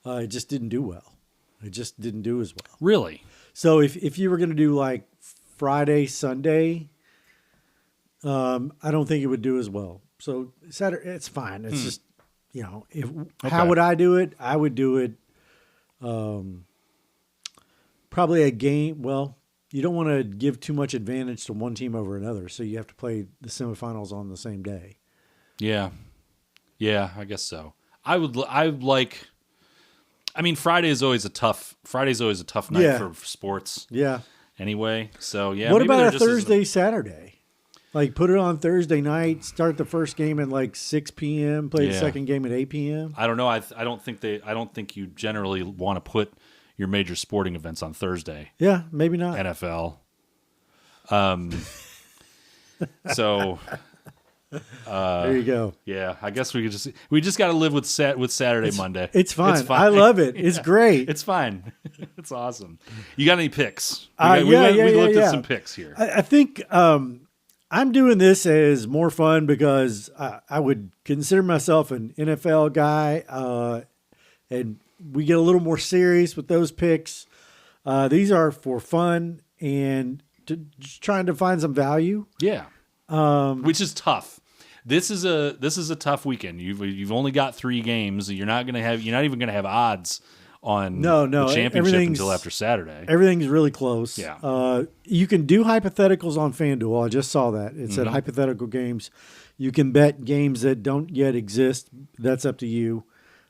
It just didn't do well. It just didn't do as well. Really? So if you were going to do like Friday, Sunday, I don't think it would do as well. So Saturday, it's fine. It's just, how would I do it? I would do it probably a game. Well, you don't want to give too much advantage to one team over another, so you have to play the semifinals on the same day. Yeah. Yeah, I guess so. Friday is always a tough night for sports. Yeah. Anyway, so yeah. What maybe about there a just isn't Thursday, Saturday? Like put it on Thursday night, start the first game at like 6 p.m., play the second game at 8 p.m. I don't know. I don't think you generally want to put your major sporting events on Thursday. Yeah, maybe not. NFL. So there you go. yeah, I guess we just got to live with Saturday, Monday. It's fine. I love it. It's great. It's fine. It's awesome. You got any picks? We looked at some picks here. I think I'm doing this as more fun because I would consider myself an NFL guy, and we get a little more serious with those picks. These are for fun and just trying to find some value. Yeah, which is tough. This is a tough weekend. You've only got 3 games. You're not even gonna have odds on the championship until after Saturday. Everything's really close. Yeah. You can do hypotheticals on FanDuel. I just saw that. It said hypothetical games. You can bet games that don't yet exist. That's up to you.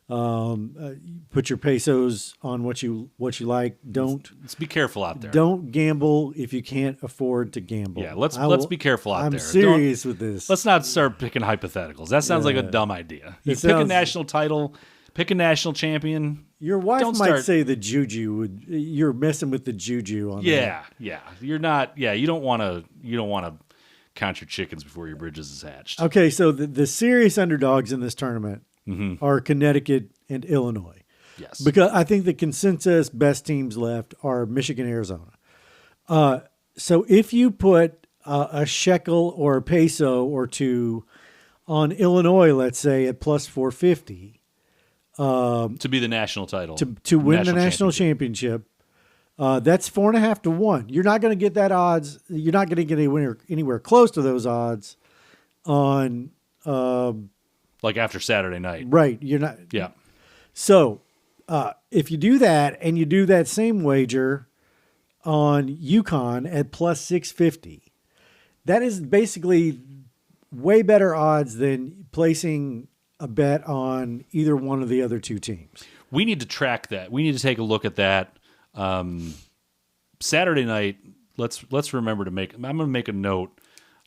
Put your pesos on what you like. Let's be careful out there. Don't gamble if you can't afford to gamble. Yeah, let's be careful out there. I'm serious with this. Let's not start picking hypotheticals. That sounds like a dumb idea. You pick a national title, pick a national champion. Your wife might say the juju you're messing with the juju on that. Yeah. You're not. Yeah, you don't want to count your chickens before your bridges is hatched. Okay, so the serious underdogs in this tournament are Connecticut and Illinois. Yes. Because I think the consensus best teams left are Michigan, Arizona. So if you put a shekel or a peso or two on Illinois, let's say at plus 450, to be the national title, to win the national championship, that's 4.5 to 1. You're not going to get that odds. You're not going to get anywhere close to those odds on like after Saturday night, right? You're not. Yeah. So if you do that and you do that same wager on UConn at plus 650, that is basically way better odds than placing a bet on either one of the other two teams. We need to track that. We need to take a look at that. Saturday night, let's remember to I'm going to make a note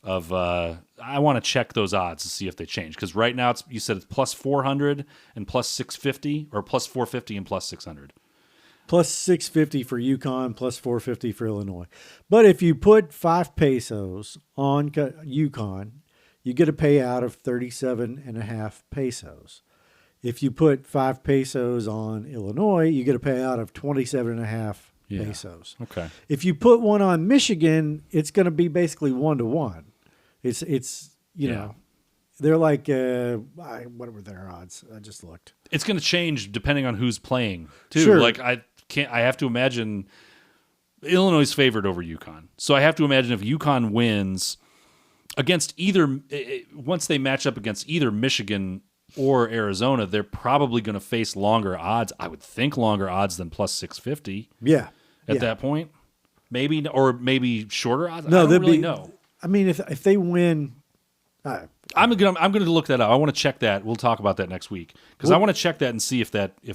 of I want to check those odds to see if they change, because right now you said it's plus 400 and plus 650, or plus 450 and plus 600. Plus 650 for UConn, plus 450 for Illinois. But if you put 5 pesos on UConn, you get a payout of 37.5 pesos. If you put 5 pesos on Illinois, you get a payout of 27.5 pesos. Okay. If you put one on Michigan, it's going to be basically 1-to-1. It's you know, they're like what were their odds? I just looked. It's going to change depending on who's playing too. Sure. Like I have to imagine Illinois is favored over UConn. So I have to imagine if UConn wins against either, once they match up against either Michigan or Arizona, they're probably going to face longer odds. I would think longer odds than plus 650. Yeah. At that point, maybe, or maybe shorter odds. No, I don't really know. I mean, if they win, I'm gonna look that up. I want to check that. We'll talk about that next week because I want to check that and see if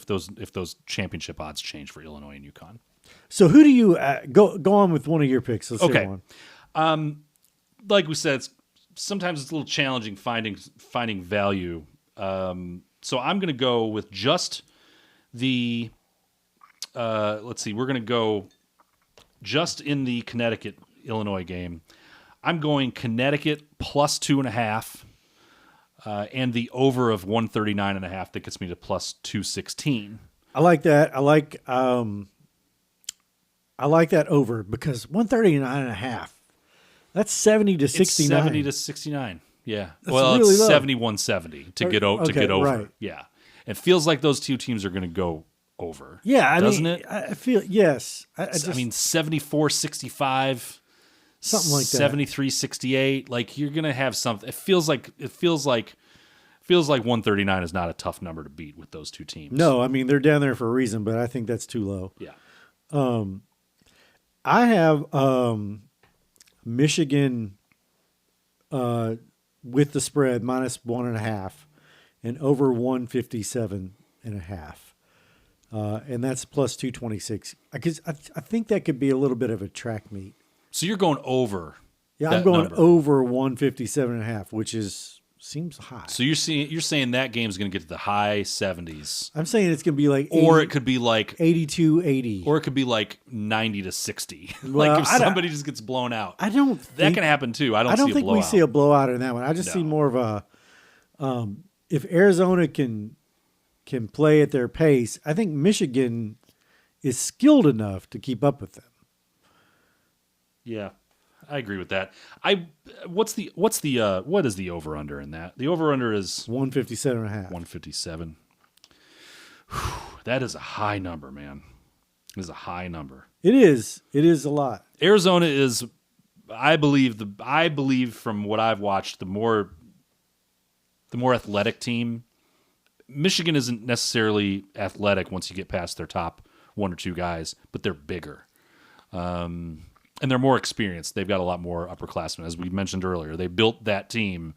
those championship odds change for Illinois and UConn. so who do you go on with one of your picks? Let's Okay. hear one. Like we said, sometimes it's a little challenging finding value. So I'm going to go with just the. Let's see. We're going to go just in the Connecticut Illinois game. I'm going Connecticut plus 2.5, and the over of 139.5. That gets me to plus 216. I like that. I like that over because 139.5. That's 70 to 69. It's 70 to 69. Yeah. That's well, really it's low. 71-70 to get Okay, to get over. right. Yeah. It feels like those two teams are going to go over. Yeah, doesn't mean, it? I feel yes. I mean 74-65, something like that. 73-68. Like you're going to have something. It feels like 139 is not a tough number to beat with those two teams. No, I mean they're down there for a reason, but I think that's too low. Yeah. I have Michigan with the spread minus 1.5 and over 157.5. And that's plus 226. Because I think that could be a little bit of a track meet. So you're going over. Yeah, that I'm going number. over 157.5, which seems high. So you're saying that game's going to get to the high 70s. I'm saying it's going to be like 80, Or it could be like 82-80. Or it could be like 90-60. Well, like if somebody just gets blown out. I don't That think, can happen too. I don't see a think blowout. we see a blowout in that one. I just see more of a if Arizona can play at their pace, I think Michigan is skilled enough to keep up with them. Yeah. I agree with that. What is the over under in that? The over under is 157.5. 157. That is a high number, man. It is a high number. It is. It is a lot. Arizona is, I believe from what I've watched, the more athletic team. Michigan isn't necessarily athletic once you get past their top one or two guys, but they're bigger. And they're more experienced. They've got a lot more upperclassmen. As we mentioned earlier, they built that team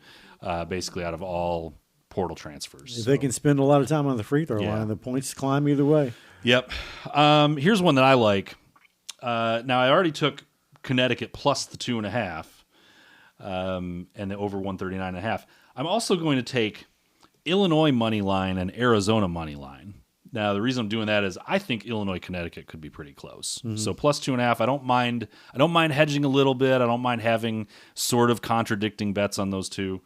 basically out of all portal transfers. If they can spend a lot of time on the free throw line, the points climb either way. Yep. Here's one that I like. Now, I already took Connecticut plus the 2.5 and the over 139.5. I'm also going to take Illinois money line and Arizona money line. Now, the reason I'm doing that is I think Illinois Connecticut could be pretty close. Mm-hmm. So plus 2.5. I don't mind hedging a little bit. I don't mind having sort of contradicting bets on those two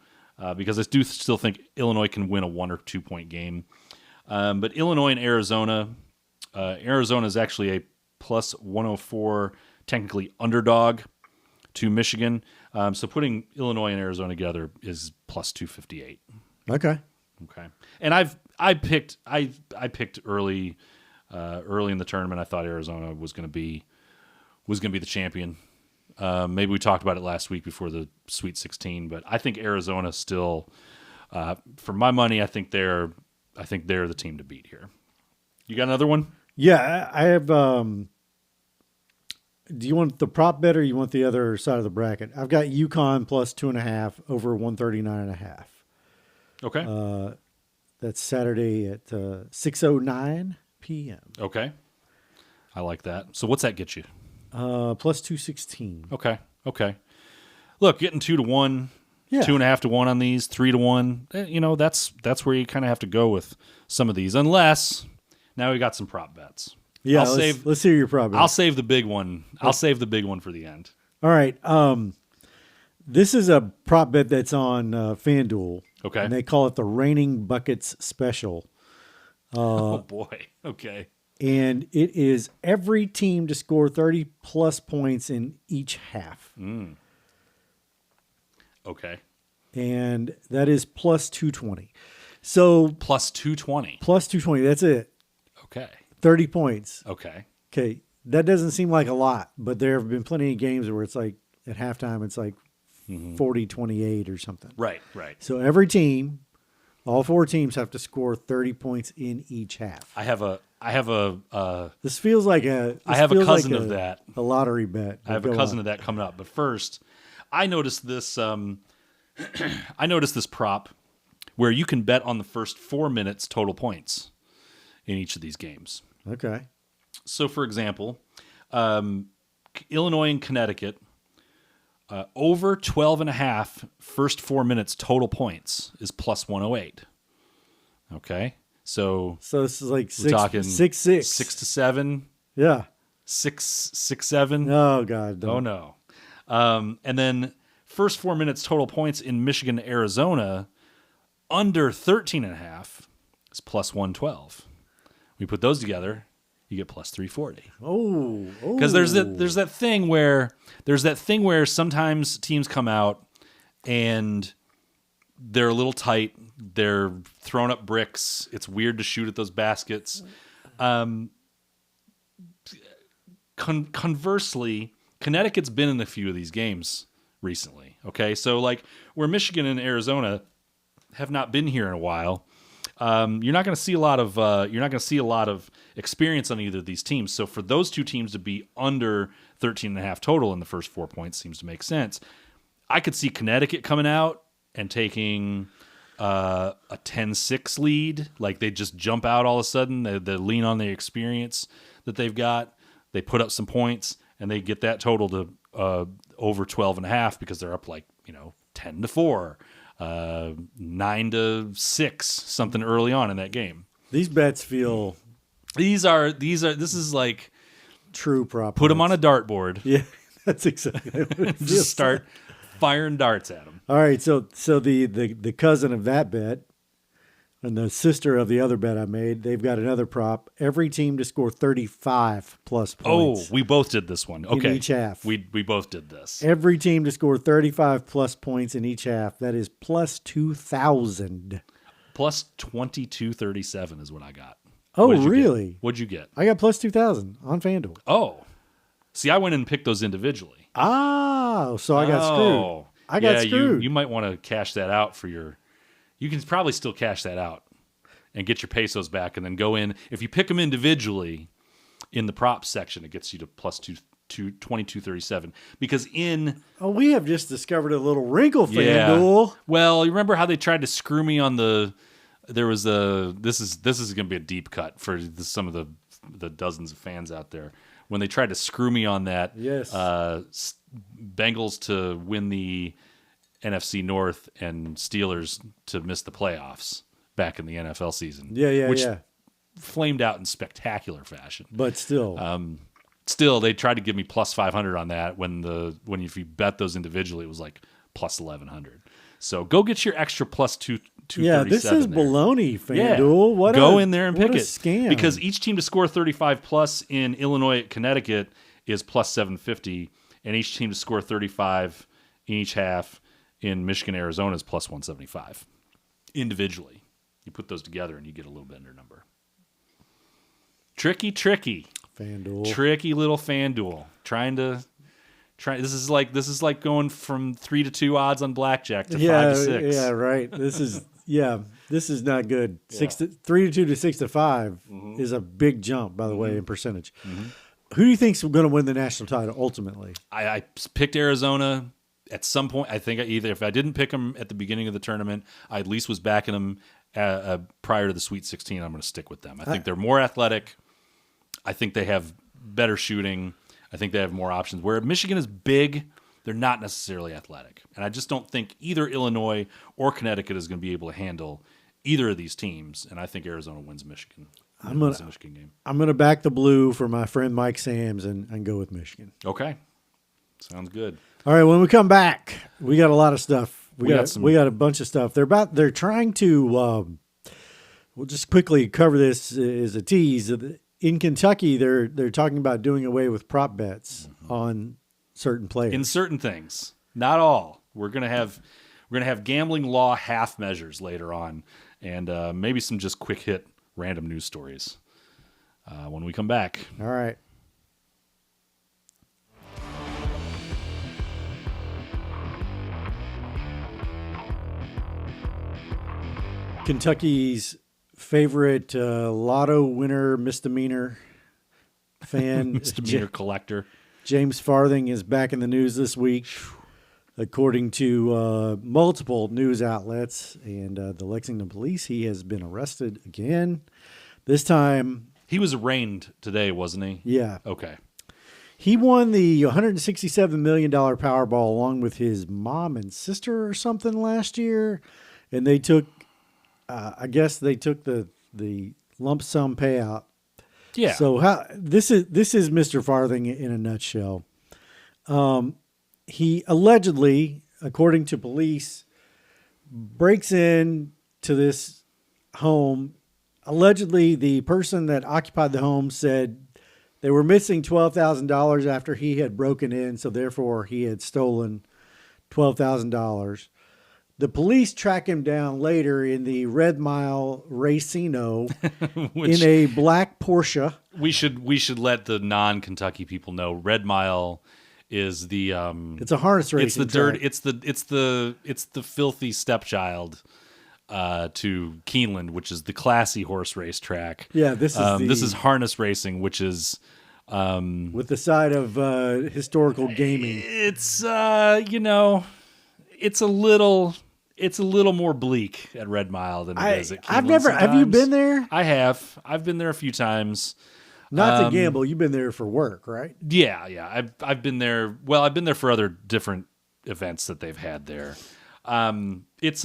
because I do still think Illinois can win a 1 or 2 point game. But Illinois and Arizona, Arizona is actually a plus 104 technically underdog to Michigan. So putting Illinois and Arizona together is plus 258. Okay. And I picked early in the tournament. I thought Arizona was going to be the champion. Maybe we talked about it last week before the Sweet 16, but I think Arizona still, for my money, I think they're the team to beat here. You got another one? Yeah, I have. Do you want the prop bet or you want the other side of the bracket? I've got UConn plus 2.5 over 139.5. Okay. That's Saturday at 6:09 p.m. Okay. I like that. So what's that get you? Plus 216. Okay. Look, getting 2-1, Yeah. 2.5 to 1 on these, 3 to 1. You know, that's where you kind of have to go with some of these, unless now we got some prop bets. Yeah, let's hear your prop bet. I'll save the big one. I'll save the big one for the end. All right. This is a prop bet that's on FanDuel. Okay. And they call it the Raining Buckets Special. Oh boy. Okay. And it is every team to score 30-plus points in each half. Okay. And that is plus 220. So Plus 220. plus 220, that's it. Okay. 30 points. Okay. Okay. That doesn't seem like a lot, but there have been plenty of games where it's like at halftime, it's like 40-28 or something. Right. Right. So every team, all 4 teams have to score 30 points in each half. I have a This feels like a. I have a feels cousin like of that. A lottery bet. I have a cousin of that coming up. But first, I noticed this. I noticed this prop where you can bet on the first 4 minutes total points in each of these games. Okay. So, for example, Illinois and Connecticut over 12.5 first 4 minutes total points is plus 108. Okay, so this is like we're talking 6 6 to 7. Yeah. 6 7. Oh God. Oh no. And then first 4 minutes total points in Michigan, Arizona, under 13.5 is plus 112. We put those together, you get plus 340. Oh. Because there's that thing where sometimes teams come out and they're a little tight. They're throwing up bricks. It's weird to shoot at those baskets. Conversely, Connecticut's been in a few of these games recently. Okay, so like where Michigan and Arizona have not been here in a while, you're not going to see a lot of experience on either of these teams. So for those two teams to be under 13.5 total in the first 4 points seems to make sense. I could see Connecticut coming out and taking a 10-6 lead. Like they just jump out all of a sudden. They lean on the experience that they've got. They put up some points and they get that total to over 12.5 because they're up 10-4, 9-6, something early on in that game. These bets feel This is like true prop. put them on bets. a dartboard. Yeah, that's exactly what it feels Just start firing darts at them. All right, so the cousin of that bet and the sister of the other bet I made, they've got another prop. Every team to score 35 plus points. Oh, we both did this one. Okay, each half. We both did this. Every team to score 35 plus points in each half. That is plus 2,000. Plus 2237 is what I got. Oh, What did you get? really? What'd you get? I got plus 2,000 on FanDuel. Oh, see, I went and picked those individually. Ah, so I got screwed. I got screwed. You might want to cash that out for your. You can probably still cash that out and get your pesos back, and then go in. If you pick them individually in the props section, it gets you to plus 2237. Because in we have just discovered a little wrinkle, FanDuel. Well, you remember how they tried to screw me on the. There was this is going to be a deep cut for some of the dozens of fans out there when they tried to screw me on that. Yes. Bengals to win the NFC North and Steelers to miss the playoffs back in the NFL season. Which flamed out in spectacular fashion. But still. Still, they tried to give me plus 500 on that when if you bet those individually, it was like plus 1,100. So go get your extra plus 237. Yeah, this is there. baloney, FanDuel. Go in there and pick what a it. Scam. Because each team to score 35 plus in Illinois, Connecticut is plus 750, and each team to score 35 in each half in Michigan, Arizona is plus 175. Individually, you put those together and you get a little better number. Tricky. FanDuel. Tricky little FanDuel. This is like going from 3 to 2 odds on blackjack to 5 to 6. Yeah, right. This is not good. 3 to 2 to 6 to 5 is a big jump, by the way, in percentage. Who do you think's going to win the national title ultimately? I picked Arizona at some point. I think if I didn't pick them at the beginning of the tournament, I at least was backing them prior to the Sweet 16. I'm going to stick with them. I think they're more athletic. I think they have better shooting. I think they have more options. Where Michigan is big, they're not necessarily athletic. And I just don't think either Illinois or Connecticut is going to be able to handle either of these teams. And I think Arizona wins Michigan. Wins the Michigan game. I'm going to back the blue for my friend Mike Sams and go with Michigan. Okay. Sounds good. All right, when we come back, we got a lot of stuff. We got we got a bunch of stuff. They're trying to. We'll just quickly cover this as a tease. In Kentucky, they're talking about doing away with prop bets on certain players. In certain things, not all. We're gonna have gambling law half measures later on, and maybe some just quick hit random news stories when we come back. All right. Kentucky's favorite lotto winner misdemeanor fan, Misdemeanor collector. James Farthing, is back in the news this week, according to multiple news outlets and the Lexington police. He has been arrested again. This time, He was arraigned today, wasn't he? yeah, Okay. he won the $167 million Powerball along with his mom and sister or something last year, and they took. I guess they took the lump sum payout. Yeah. So this is Mr. Farthing in a nutshell. He allegedly, according to police, breaks in to this home. Allegedly, the person that occupied the home said they were missing $12,000 after he had broken in, so therefore he had stolen $12,000. The police track him down later in the Red Mile Racino in a black Porsche. We should let the non-Kentucky people know Red Mile is the It's a harness racing. it's the dirt track. it's the filthy stepchild to Keeneland, which is the classy horse race track. Yeah, this is this is harness racing, which is with the side of historical gaming. it's it's a little more bleak at Red Mile than it is at Keeneland. I've never. Have you been there? I have. I've been there a few times. Not to gamble. You've been there for work, right? Yeah. I've been there. Well, I've been there for other different events that they've had there. It's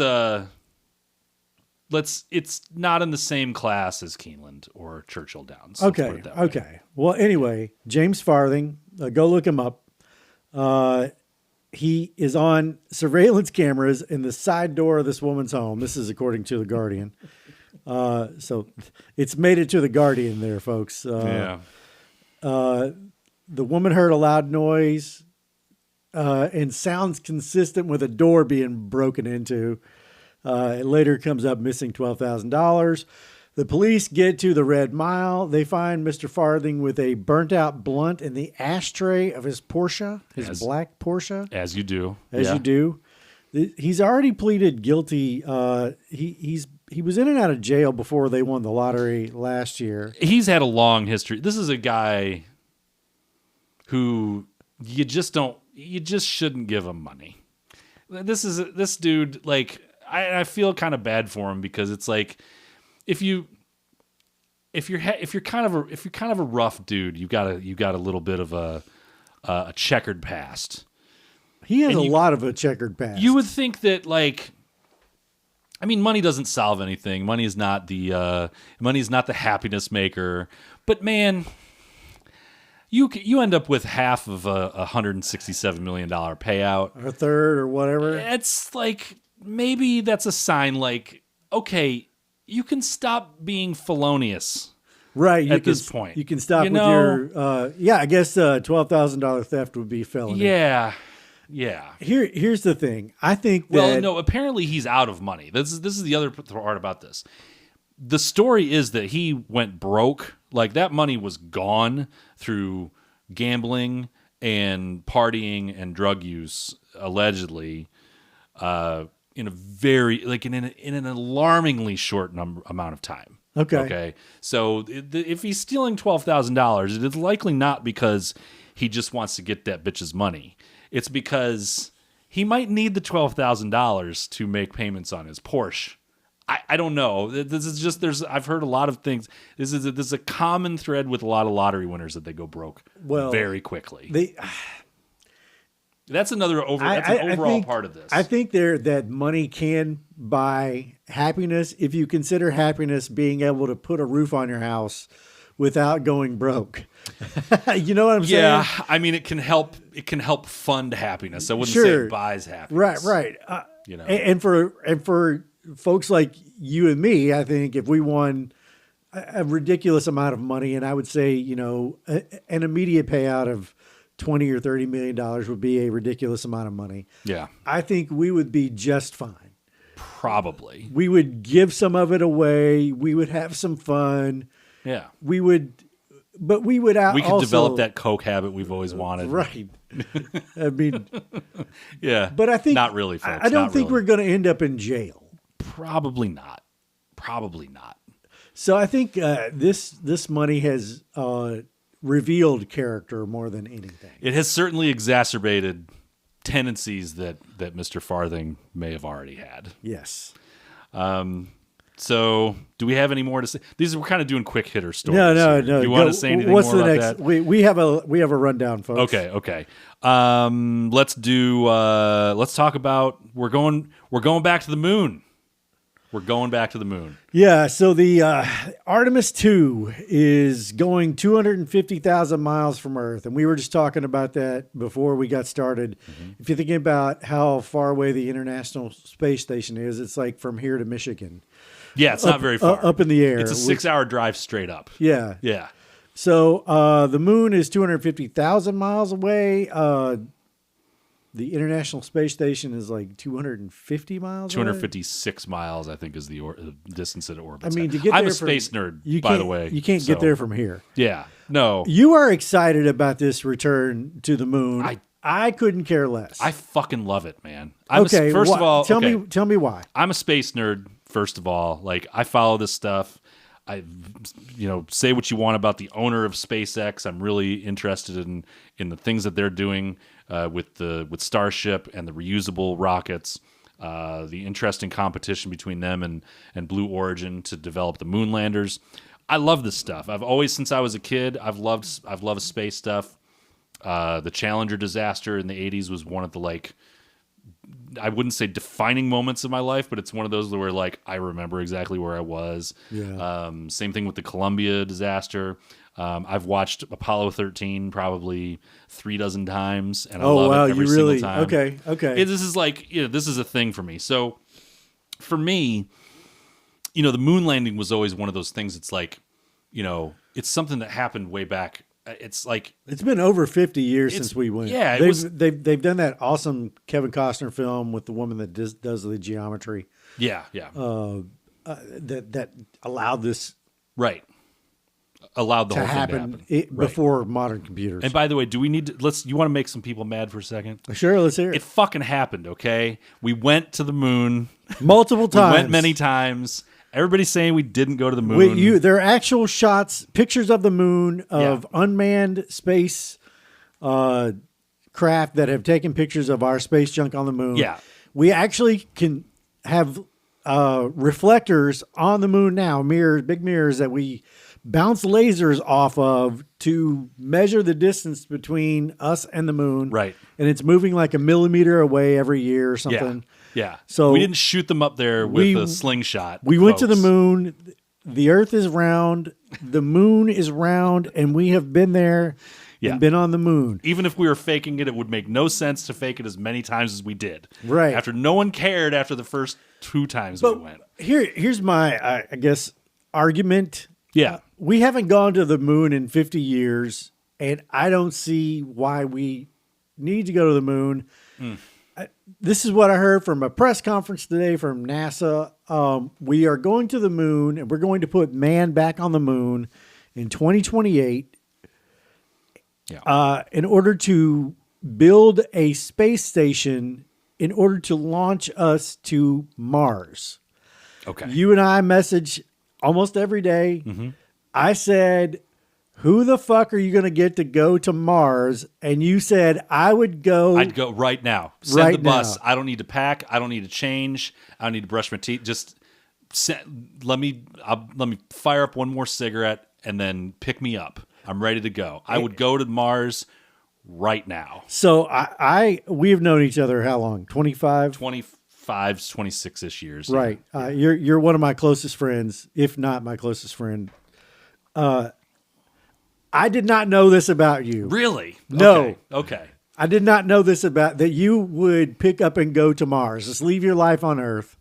not in the same class as Keeneland or Churchill Downs. Let's put Okay. it that way. Okay. Well, anyway, James Farthing. Go look him up. He is on surveillance cameras in the side door of this woman's home. This is according to The Guardian. So it's made it to The Guardian there, folks. Yeah. The woman heard a loud noise and sounds consistent with a door being broken into. It later comes up missing $12,000. The police get to the Red Mile. They find Mr. Farthing with a burnt-out blunt in the ashtray of his Porsche, his black Porsche. As you do. As Yeah. you do. He's already pleaded guilty. He was in and out of jail before they won the lottery last year. He's had a long history. This is a guy who you just shouldn't give him money. This dude, like, I feel kind of bad for him because it's like, if you're kind of a rough dude, you got a little bit of a checkered past. He has a lot of a checkered past. You would think that, like, I mean, money doesn't solve anything. Money is not the happiness maker. But man, you end up with half of a $167 million payout, or a third or whatever. It's like, maybe that's a sign, like, okay, you can stop being felonious. Right. At this point. You can stop with your, I guess $12,000 theft would be felony. Yeah. Here's the thing. I think that. Well, no, apparently he's out of money. This is the other part about this. The story is that he went broke. Like, that money was gone through gambling and partying and drug use, allegedly, in a very, like, in an alarmingly short amount of time. Okay. So if he's stealing $12,000, it is likely not because he just wants to get that bitch's money. It's because he might need the $12,000 to make payments on his Porsche. I don't know. This is just, I've heard a lot of things. This is a common thread with a lot of lottery winners that they go broke very quickly. That's an overall part of this. I think that money can buy happiness if you consider happiness being able to put a roof on your house without going broke. You know what I'm Yeah, saying? I mean, it can help. It can help fund happiness. I wouldn't say Sure. it buys happiness. Right. You know. And for folks like you and me, I think if we won a ridiculous amount of money, and I would say, an immediate payout of $20 or $30 million would be a ridiculous amount of money. Yeah, I think we would be just fine. probably. We would give some of it away. We would have some fun. Yeah, We would we could also develop that Coke habit we've always wanted. right. I mean, Yeah, but I think not really, folks. I don't not think really. we're going to end up in jail. Probably not. Probably not. So I think this money has revealed character more than anything. It has certainly exacerbated tendencies that Mr. Farthing may have already had. Yes. So, do we have any more to say? We're kind of doing quick hitter stories. No. Do you want to say anything What's more the about next? that? We have a rundown, folks. Okay. Let's do. Let's talk about. We're going back to the moon. We're going back to the moon. Yeah. So the Artemis 2 is going 250,000 miles from Earth, and we were just talking about that before we got started. Mm-hmm. If you're thinking about how far away the International Space Station is, it's like from here to Michigan. Yeah, it's not very far. Up in the air. It's a 6-hour drive straight up. Yeah. Yeah. So the moon is 250,000 miles away. The International Space Station is like 250 miles away. 256 miles, I think, is the distance it orbits. I mean, at. to get I'm there a space nerd, by can't- the way. You can't so- get there from here. Yeah. No. You are excited about this return to the moon. I couldn't care less. I fucking love it, man. First of all, tell me why. I'm a space nerd. First of all, like I follow this stuff. Say what you want about the owner of SpaceX. I'm really interested in the things that they're doing with Starship and the reusable rockets. The interesting competition between them and Blue Origin to develop the moon landers. I love this stuff. I've always, since I was a kid, I've loved space stuff. The Challenger disaster in the 80s was one of the I wouldn't say defining moments of my life, but it's one of those where I remember exactly where I was. Yeah. Same thing with the Columbia disaster. I've watched Apollo 13 probably 36 times, and I love it every single time. Okay. This is this is a thing for me. So for me, the moon landing was always one of those things. It's it's something that happened way back. It's been over 50 years since we went. Yeah, they've done that awesome Kevin Costner film with the woman that does the geometry. Yeah. That allowed this Allowed the to whole happen, thing to happen. before modern computers. And by the way, do we need to you want to make some people mad for a second? Sure, let's hear It it. fucking happened, okay? We went to the moon Multiple times. We went many times. Everybody's saying we didn't go to the moon. There are actual shots, pictures of the moon of unmanned space craft that have taken pictures of our space junk on the moon. Yeah. We actually can have reflectors on the moon now, big mirrors that we bounce lasers off of to measure the distance between us and the moon. Right. And it's moving like a millimeter away every year or something. Yeah. So we didn't shoot them up there with a slingshot. We went to the folks. moon. The Earth is round. The moon is round, and we have been there Yeah. and been on the moon. Even if we were faking it, it would make no sense to fake it as many times as we did. Right. After no one cared after the first 2 times we went. Here's my, I guess, argument. Yeah. We haven't gone to the moon in 50 years, and I don't see why we need to go to the moon. This is what I heard from a press conference today from NASA. We are going to the moon, and we're going to put man back on the moon in 2028 in order to build a space station in order to launch us to Mars. Okay. You and I message almost every day. I said, who the fuck are you going to get to go to Mars? And you said, I'd go right now. Send Right the bus. now. I don't need to pack. I don't need to change. I don't need to brush my teeth. Just let me fire up one more cigarette and then pick me up. I'm ready to go. I would go to Mars right now. So we have known each other how long? 25? 25, 26-ish years. Right. You're one of my closest friends, if not my closest friend. I did not know this about you. Really? No. Okay. I did not know this about that you would pick up and go to Mars. Just leave your life on Earth.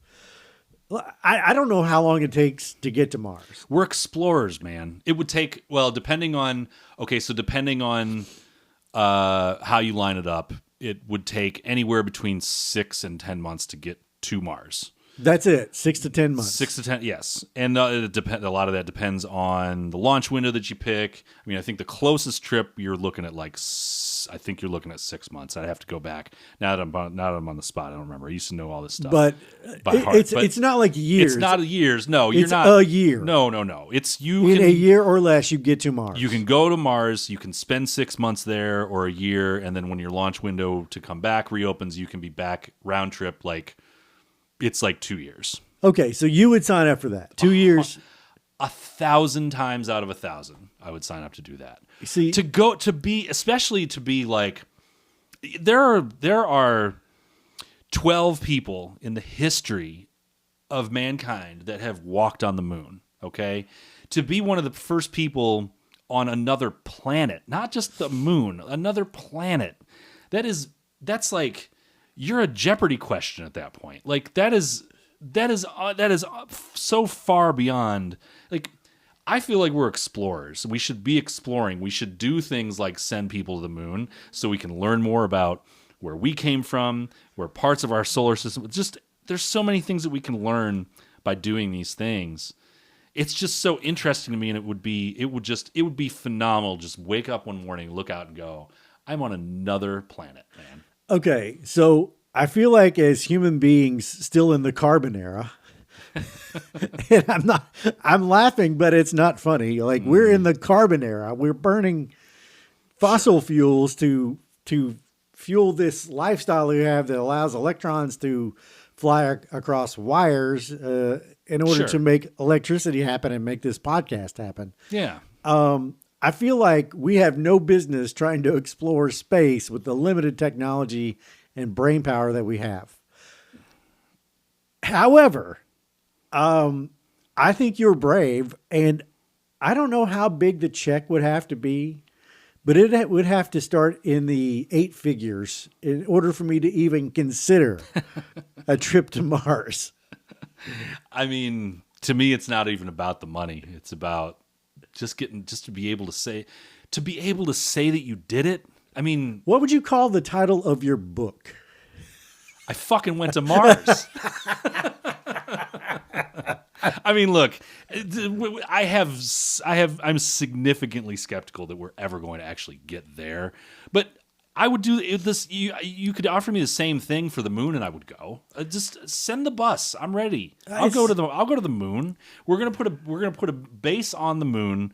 I don't know how long it takes to get to Mars. We're explorers, man. It would take, well, depending on how you line it up, it would take anywhere between 6 and 10 months to get to Mars. That's it. 6 to 10 months. 6 to 10, yes. And a lot of that depends on the launch window that you pick. I mean, I think the closest trip you're looking at I think you're looking at 6 months. I'd have to go back. Now that I'm on the spot, I don't remember. I used to know all this stuff. But by heart. it's not like years. It's not years. No, you're It's not. a year. No. It's In a year or less, you get to Mars. You can go to Mars. You can spend 6 months there or a year, and then when your launch window to come back reopens, you can be back round trip. It's like 2 years. Okay, so you would sign up for that. 2 years. 1,000 times out of 1,000, I would sign up to do that. See, Especially to be like, there are 12 people in the history of mankind that have walked on the moon. Okay, to be one of the first people on another planet, not just the moon, another planet. That's like, you're a Jeopardy question at that point. Like that is so far beyond. Like, I feel like we're explorers. We should be exploring. We should do things like send people to the moon so we can learn more about where we came from, where parts of our solar system. Just there's so many things that we can learn by doing these things. It's just so interesting to me, and it would be phenomenal. Just wake up one morning, look out, and go, I'm on another planet, man. okay, so I feel like as human beings still in the carbon era, and I'm laughing, but it's not funny. Like we're in the carbon era. We're burning fossil fuels to fuel this lifestyle we have that allows electrons to fly across wires in order to make electricity happen and make this podcast happen. Yeah. I feel like we have no business trying to explore space with the limited technology and brain power that we have. However, I think you're brave, and I don't know how big the check would have to be, but it would have to start in the 8 figures in order for me to even consider a trip to Mars. I mean, to me, it's not even about the money. It's about just to be able to say that you did it. I mean, What would you call the title of your book? I fucking went to Mars. I mean, look, I'm significantly skeptical that we're ever going to actually get there. But I would do this. You could offer me the same thing for the moon, and I would go. Just send the bus. I'm ready. I'll go to the moon. We're gonna put a base on the moon.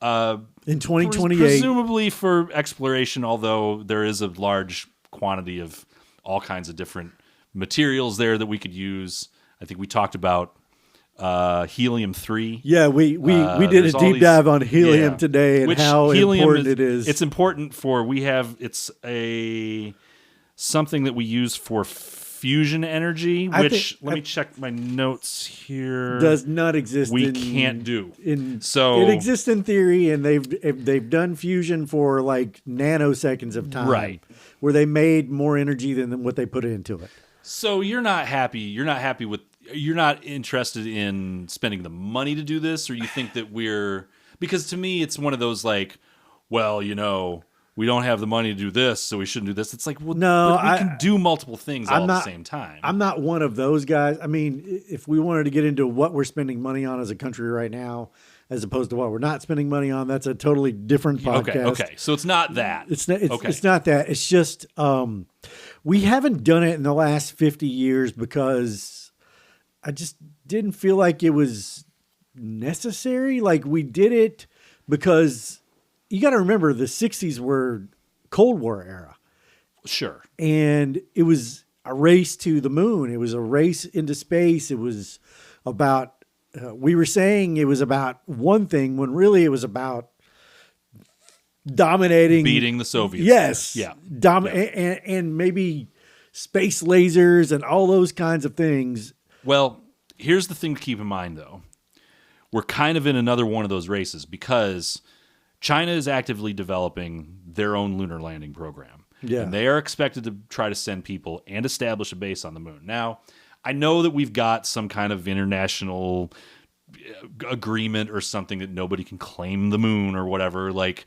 In 2028. Presumably for exploration, although there is a large quantity of all kinds of different materials there that we could use. I think we talked about helium-3. Yeah, we did a deep dive on helium today and how important it is. It's important for something that we use for fusion energy, which let me check my notes here. Does not exist. We can't do. So it exists in theory, and they've done fusion for like nanoseconds of time, right? Where they made more energy than what they put into it. So you're not happy. You're not interested in spending the money to do this, or you think that because to me it's one of those like, well, we don't have the money to do this, so we shouldn't do this. It's like, well, no, we can do multiple things all at the same time. I'm not one of those guys. I mean, if we wanted to get into what we're spending money on as a country right now, as opposed to what we're not spending money on, that's a totally different podcast. Okay. So it's not that. It's not that. It's just we haven't done it in the last 50 years because I just didn't feel like it was necessary. Like we did it because you got to remember the 60s were Cold War era. Sure. And it was a race to the moon. It was a race into space. It was about, we were saying it was about one thing when really it was about dominating. Beating the Soviets. Yes. Yeah. And maybe space lasers and all those kinds of things. Well, here's the thing to keep in mind, though. We're kind of in another one of those races because China is actively developing their own lunar landing program. Yeah. And they are expected to try to send people and establish a base on the moon. Now, I know that we've got some kind of international agreement or something that nobody can claim the moon or whatever. Like,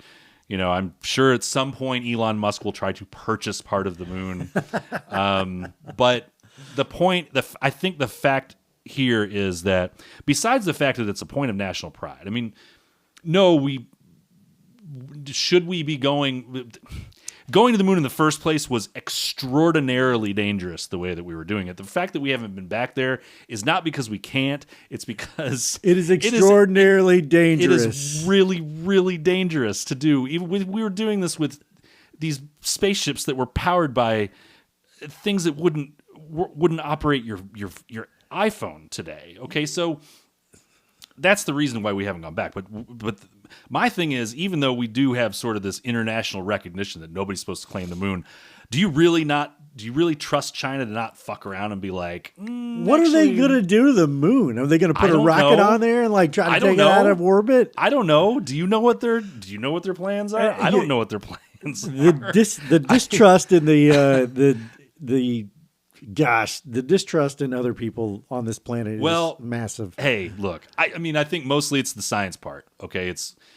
I'm sure at some point Elon Musk will try to purchase part of the moon. But the point, I think the fact here is that besides the fact that it's a point of national pride, I mean, no, should we be going to the moon in the first place was extraordinarily dangerous the way that we were doing it. The fact that we haven't been back there is not because we can't. It's because it is extraordinarily dangerous. It is really, really dangerous to do. Even we were doing this with these spaceships that were powered by things that wouldn't operate your iPhone today. Okay, so that's the reason why we haven't gone back. But my thing is, even though we do have sort of this international recognition that nobody's supposed to claim the moon, do you really trust China to not fuck around and be like, what are they going to do to the moon? Are they going to put a rocket on there and like try to take it out of orbit? I don't know. Do you know what their plans are? I don't know what their plans are. The distrust in the distrust in other people on this planet is massive. Hey, look, I mean, I think mostly it's the science part. Okay,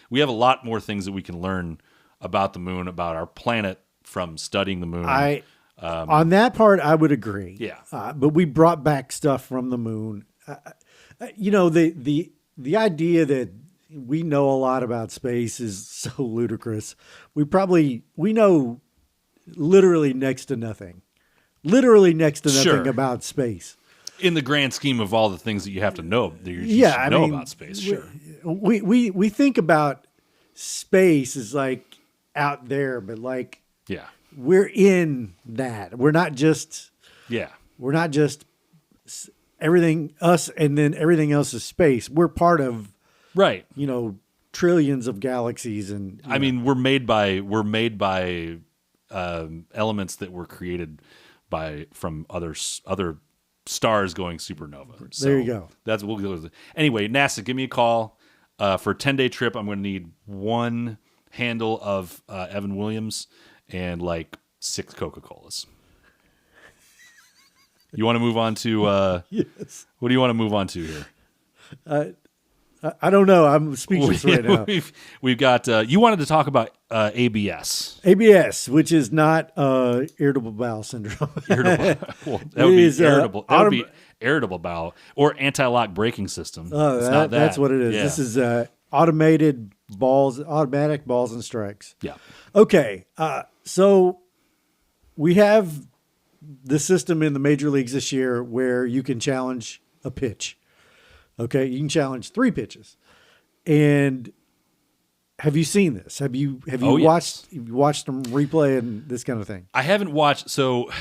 we have a lot more things that we can learn about the moon, about our planet from studying the moon. On that part, I would agree. Yeah, but we brought back stuff from the moon. The idea that we know a lot about space is so ludicrous. We know literally next to nothing. Literally next to nothing about space. In the grand scheme of all the things that you have to know, know about space, sure. We think about space as like out there, but like we're in that. We're not just everything us and then everything else is space. We're part of trillions of galaxies and I mean we're made by elements that were created from other stars going supernova. So there you go. We'll go with it. Anyway, NASA, give me a call for a 10-day trip. I'm going to need one handle of Evan Williams and like 6 Coca-Colas. You want to move on to yes. What do you want to move on to here? I don't know. I'm speechless right now. We've got. You wanted to talk about ABS. ABS, which is not irritable bowel syndrome. That would be irritable bowel or anti-lock braking system. That's what it is. Yeah. This is automatic balls and strikes. Yeah. Okay. So we have the system in the major leagues this year where you can challenge a pitch. Okay, you can challenge 3 pitches. And have you seen this? Have you watched them replay and this kind of thing? I haven't watched, so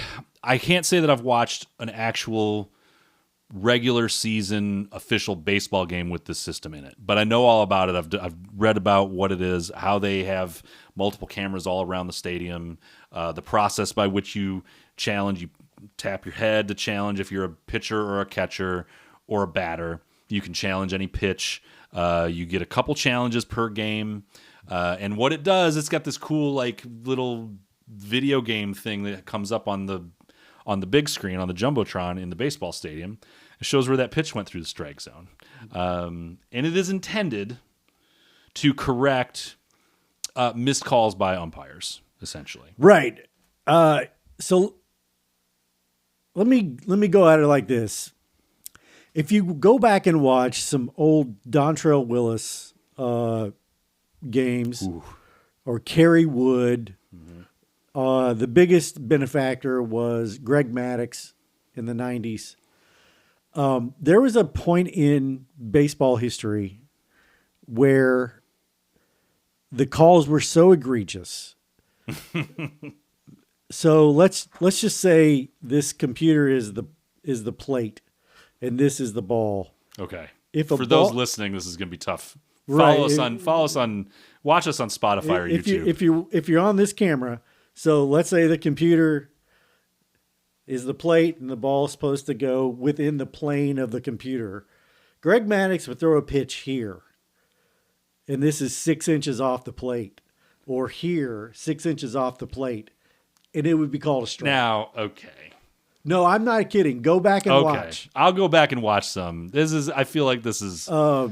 I can't say that I've watched an actual regular season official baseball game with this system in it, but I know all about it. I've read about what it is, how they have multiple cameras all around the stadium, the process by which you challenge. You tap your head to challenge if you're a pitcher or a catcher or a batter. You can challenge any pitch. You get a couple challenges per game. And what it does, it's got this cool like little video game thing that comes up on the big screen, on the Jumbotron in the baseball stadium. It shows where that pitch went through the strike zone. And it is intended to correct missed calls by umpires, essentially. Right. So let me go at it like this. If you go back and watch some old Dontrell Willis games or Kerry Wood, the biggest benefactor was Greg Maddux in the 90s. There was a point in baseball history where the calls were so egregious. So let's just say this computer is the plate. And this is the ball. Okay. For those listening, this is going to be tough. Watch us on Spotify or YouTube. If you're on this camera, so let's say the computer is the plate and the ball is supposed to go within the plane of the computer. Greg Maddux would throw a pitch here. and this is 6 inches off the plate, or here 6 inches off the plate, and it would be called a strike. Now, okay. No, I'm not kidding. Go back and watch. I'll go back and watch some. I feel like you're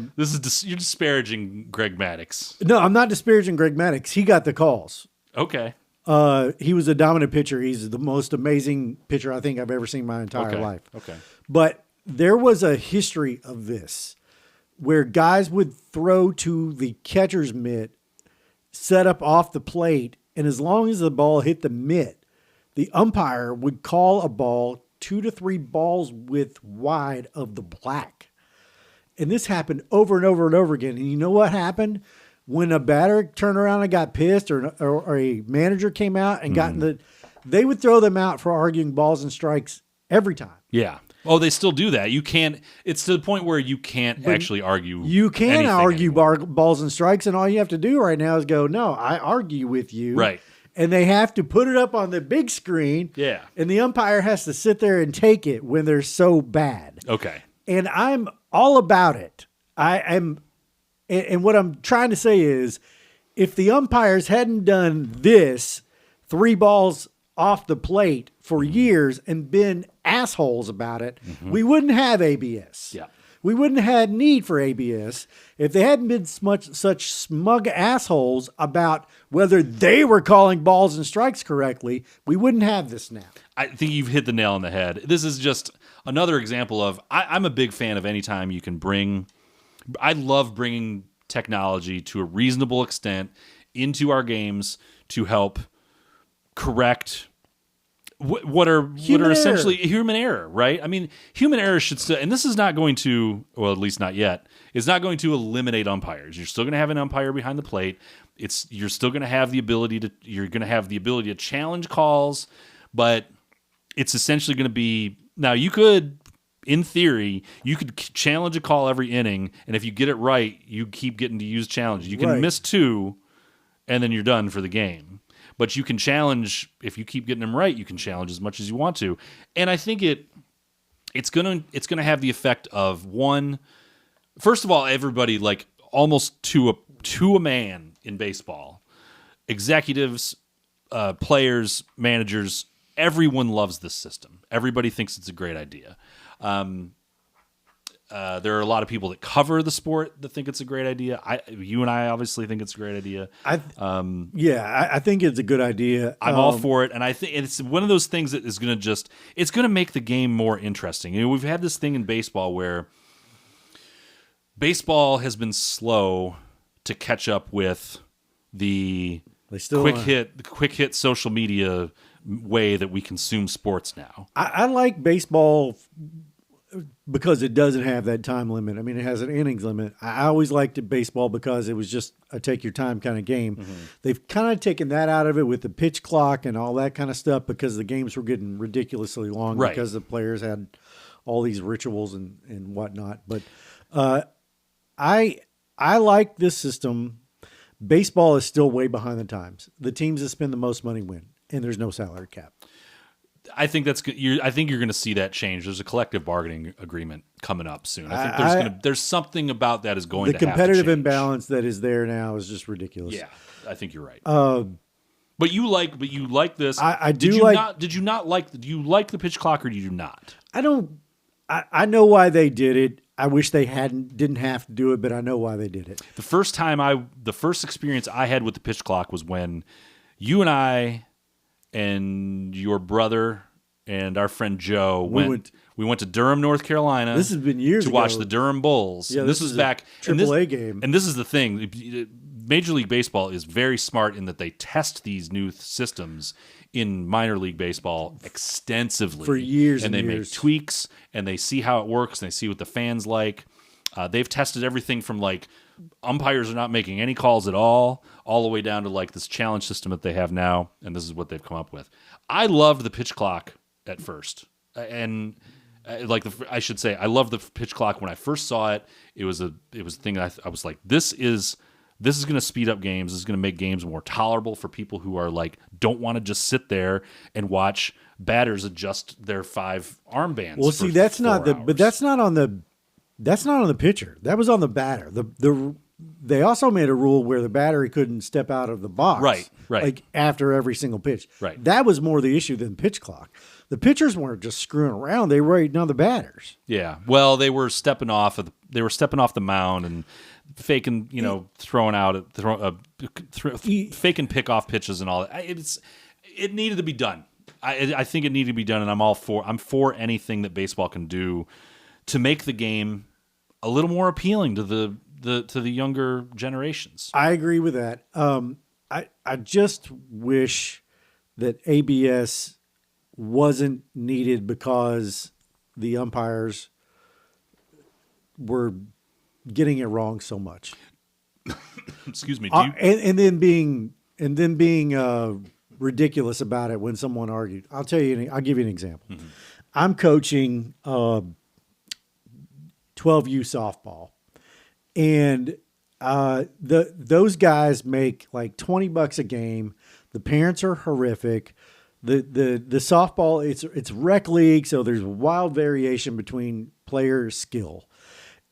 disparaging Greg Maddux. No, I'm not disparaging Greg Maddux. He got the calls. Okay. He was a dominant pitcher. He's the most amazing pitcher I think I've ever seen in my entire life. Okay. But there was a history of this where guys would throw to the catcher's mitt, set up off the plate, and as long as the ball hit the mitt, the umpire would call a ball 2 to 3 balls width wide of the black. And this happened over and over and over again. And you know what happened? When a batter turned around and got pissed, or a manager came out and they would throw them out for arguing balls and strikes every time. Yeah. Oh, they still do that. You can't. It's to the point where you can't actually argue. You can argue anymore. balls and strikes, and all you have to do right now is go, no, I argue with you. Right. And they have to put it up on the big screen. Yeah. And the umpire has to sit there and take it when they're so bad. Okay. And I'm all about it. And what I'm trying to say is, if the umpires hadn't done this 3 balls off the plate for years and been assholes about it, we wouldn't have ABS. Yeah. We wouldn't have had need for ABS if they hadn't been such smug assholes about whether they were calling balls and strikes correctly. We wouldn't have this now. I think you've hit the nail on the head. This is just another example of I'm a big fan of any time you can bring. I love bringing technology to a reasonable extent into our games to help correct what are essentially human error, right? I mean, human error should still, and this is not going to, well, at least not yet, it's not going to eliminate umpires. You're still going to have an umpire behind the plate. You're still going to have the ability to challenge calls, but it's essentially going to be, now you could, in theory, you could challenge a call every inning, and if you get it right, you keep getting to use challenges. You can miss 2, and then you're done for the game. But you can challenge, if you keep getting them right, you can challenge as much as you want to. And I think it's gonna have the effect of, one, first of all, everybody, like almost to a man in baseball, executives, players, managers, everyone loves this system. Everybody thinks it's a great idea. There are a lot of people that cover the sport that think it's a great idea. You and I obviously think it's a great idea. I think it's a good idea. I'm all for it, and I think it's one of those things that is going to make the game more interesting. You know, we've had this thing in baseball where baseball has been slow to catch up with the quick hit social media way that we consume sports now. I like baseball because it doesn't have that time limit. I mean, it has an innings limit. I always liked baseball because it was just a take your time kind of game. Mm-hmm. They've kind of taken that out of it with the pitch clock and all that kind of stuff because the games were getting ridiculously long because the players had all these rituals and whatnot. But I like this system. Baseball is still way behind the times. The teams that spend the most money win, and there's no salary cap. I think that's good. I think you're going to see that change. There's a collective bargaining agreement coming up soon. I think there's something about that is going to happen. The competitive imbalance that is there now is just ridiculous. Yeah, I think you're right. But you like this. I do. Do you like the pitch clock or do you not? I don't. I know why they did it. I wish they didn't have to do it, but I know why they did it. The first experience I had with the pitch clock was when you and I and your brother and our friend Joe we went to Durham, North Carolina. This has been years to ago. watch the Durham Bulls. Yeah, this was back AAA game. And this is the thing: Major League Baseball is very smart in that they test these new systems in minor league baseball extensively for years, and they years. make tweaks and they see how it works and they see what the fans like. They've tested everything from like umpires are not making any calls at all the way down to like this challenge system that they have now, and this is what they've come up with. I loved the pitch clock at first, and I should say I loved the pitch clock when I first saw it. It was a thing that I was like, this is going to speed up games. This is going to make games more tolerable for people who are like don't want to just sit there and watch batters adjust their 5 armbands. Well, see, that's not on the pitcher. That was on the batter. they also made a rule where the battery couldn't step out of the box. Right. Like after every single pitch. Right. That was more the issue than pitch clock. The pitchers weren't just screwing around; they were writing on the batters. Yeah. Well, they were stepping off the mound and faking, throwing out faking pickoff pitches and all that. It needed to be done. I think it needed to be done, and I'm for anything that baseball can do to make the game a little more appealing to the younger generations. I agree with that. I just wish that ABS wasn't needed because the umpires were getting it wrong so much. Excuse me. And then being ridiculous about it when someone argued. I'll give you an example. Mm-hmm. I'm coaching 12U softball, and those guys make like $20 a game. The parents are horrific. The softball, it's rec league, so there's wild variation between player skill.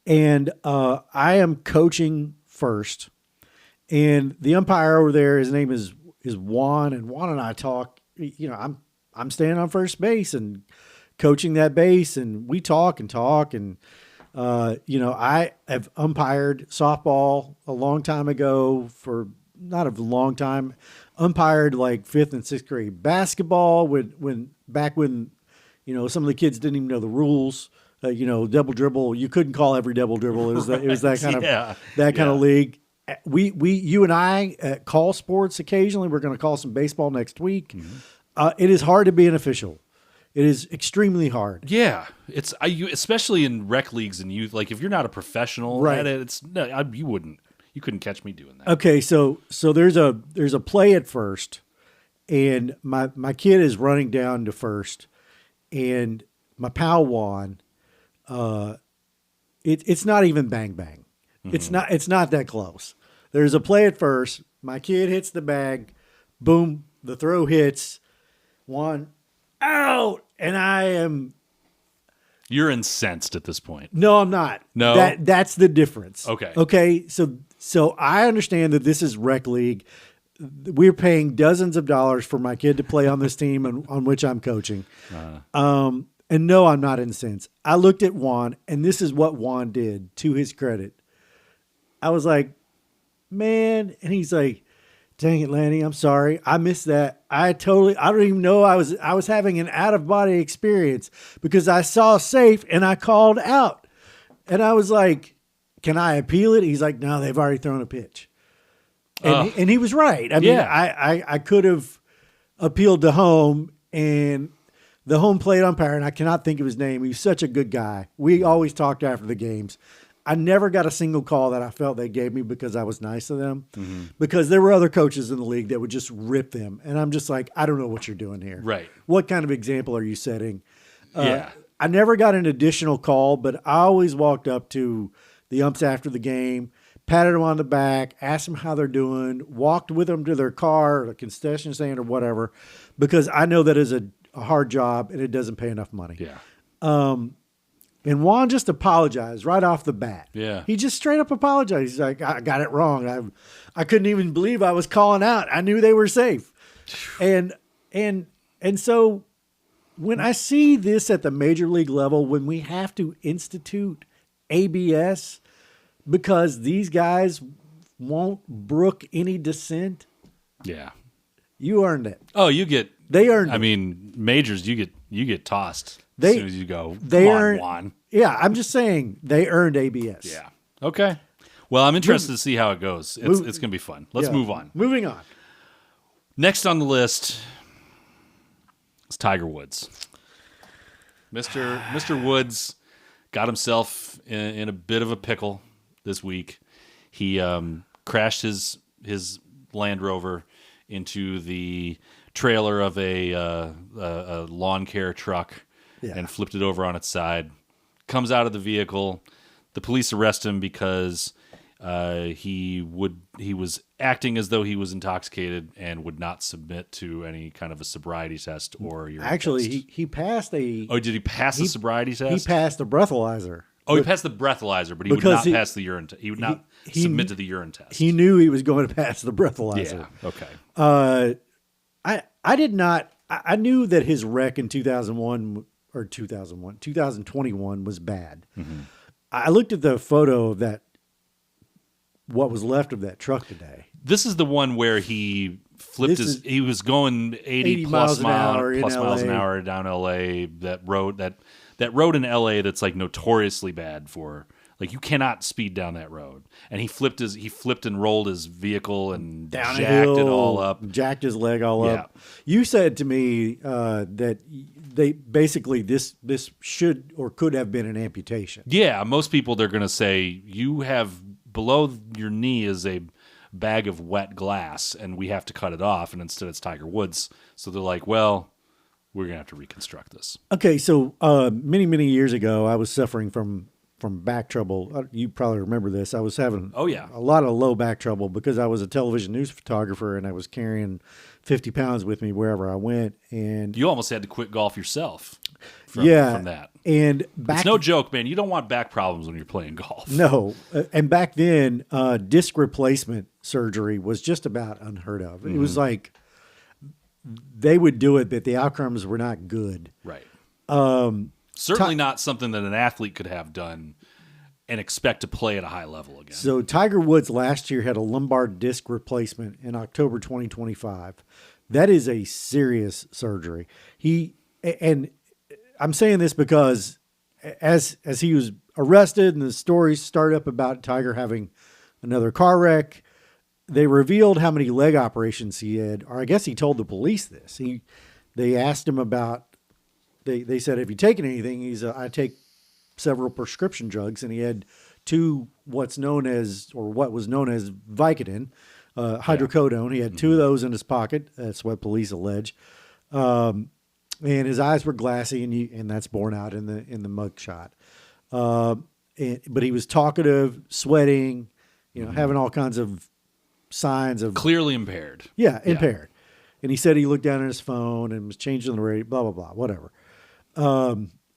And I am coaching first, and the umpire over there, his name is Juan, and Juan and I talk. I'm standing on first base and coaching that base, and we talk. And I have umpired softball a long time ago not a long time. Umpired like 5th and 6th grade basketball when some of the kids didn't even know the rules. Double dribble, you couldn't call every double dribble. It was that kind of league. You and I call sports occasionally. We're going to call some baseball next week. Mm-hmm. It is hard to be an official. It is extremely hard. Yeah, especially in rec leagues and youth. Like if you're not a professional at it, you couldn't catch me doing that. Okay, so there's a play at first, and my kid is running down to first, and my pal Juan, it's not even bang bang. Mm-hmm. It's not that close. There's a play at first. My kid hits the bag, boom, the throw hits, Juan out, and I am. You're incensed at this point. No, I'm not. No, that's the difference. Okay. So I understand that this is rec league. We're paying dozens of dollars for my kid to play on this team on which I'm coaching. And no, I'm not incensed. I looked at Juan, and this is what Juan did to his credit. I was like, man, and he's like, dang it, Lanny, I'm sorry. I missed that. I don't even know I was having an out-of-body experience because I saw safe and I called out. And I was like, can I appeal it? He's like, no, they've already thrown a pitch. And he was right. I mean, I could have appealed to home, and the home plate umpire, and I cannot think of his name. He's such a good guy. We always talked after the games. I never got a single call that I felt they gave me because I was nice to them, because there were other coaches in the league that would just rip them. And I'm just like, I don't know what you're doing here. Right. What kind of example are you setting? I never got an additional call, but I always walked up to the umps after the game, patted them on the back, asked them how they're doing, walked with them to their car or the concession stand or whatever, because I know that is a hard job and it doesn't pay enough money. Yeah. And Juan just apologized right off the bat. Yeah. He just straight up apologized. He's like, I got it wrong. I couldn't even believe I was calling out. I knew they were safe. And so when I see this at the major league level, when we have to institute ABS because these guys won't brook any dissent. Yeah. You earned it. Oh, they earned it. I mean, majors, you get tossed as soon as you go. Juan. Yeah, I'm just saying they earned ABS. Yeah. Okay. Well, I'm interested to see how it goes. It's going to be fun. Let's move on. Moving on. Next on the list is Tiger Woods. Mr. Woods got himself in a bit of a pickle this week. He crashed his Land Rover into the trailer of a lawn care truck and flipped it over on its side. Comes out of the vehicle. The police arrest him because he was acting as though he was intoxicated and would not submit to any kind of a sobriety test or urine test. He passed a. Oh, did he pass the sobriety test? He passed a breathalyzer. Oh, he passed the breathalyzer, but he would Because not he- pass the urine test. He would not submit to the urine test. He knew he was going to pass the breathalyzer. Yeah. Okay. I did not. I knew that his wreck in 2021 was bad. Mm-hmm. I looked at the photo of that, what was left of that truck today. This is the one where he flipped This he was going 80 miles plus an hour in miles an LA. hour down LA. That road in LA that's like notoriously bad for, like, you cannot speed down that road. And he flipped and rolled his vehicle and Down a jacked hill, it all up. jacked his leg all Yeah. up. You said to me that they basically this should or could have been an amputation. Yeah, most people, they're going to say, you have below your knee is a bag of wet glass and we have to cut it off. And instead it's Tiger Woods. So they're like, well, we're going to have to reconstruct this. Okay, so many years ago, I was suffering from back trouble. You probably remember this. I was having Oh, yeah. a lot of low back trouble because I was a television news photographer and I was carrying 50 pounds with me wherever I went. And You almost had to quit golf yourself from that. And back It's no joke, man. You don't want back problems when you're playing golf. No, and back then, disc replacement surgery was just about unheard of. It was like they would do it, but the outcomes were not good. Right. Certainly not something that an athlete could have done and expect to play at a high level again. So Tiger Woods last year had a lumbar disc replacement in October 2025. That is a serious surgery. And I'm saying this because as he was arrested and the stories started up about Tiger having another car wreck, they revealed how many leg operations he had, or I guess he told the police this. They asked him about, they said, have you taken anything? I take several prescription drugs, and he had what was known as Vicodin, hydrocodone. He had two of those in his pocket. That's what police allege. And his eyes were glassy, and that's borne out in the mugshot. But he was talkative, sweating, having all kinds of signs of Clearly impaired. impaired. And he said he looked down at his phone and was changing the rate, blah, blah, blah, whatever.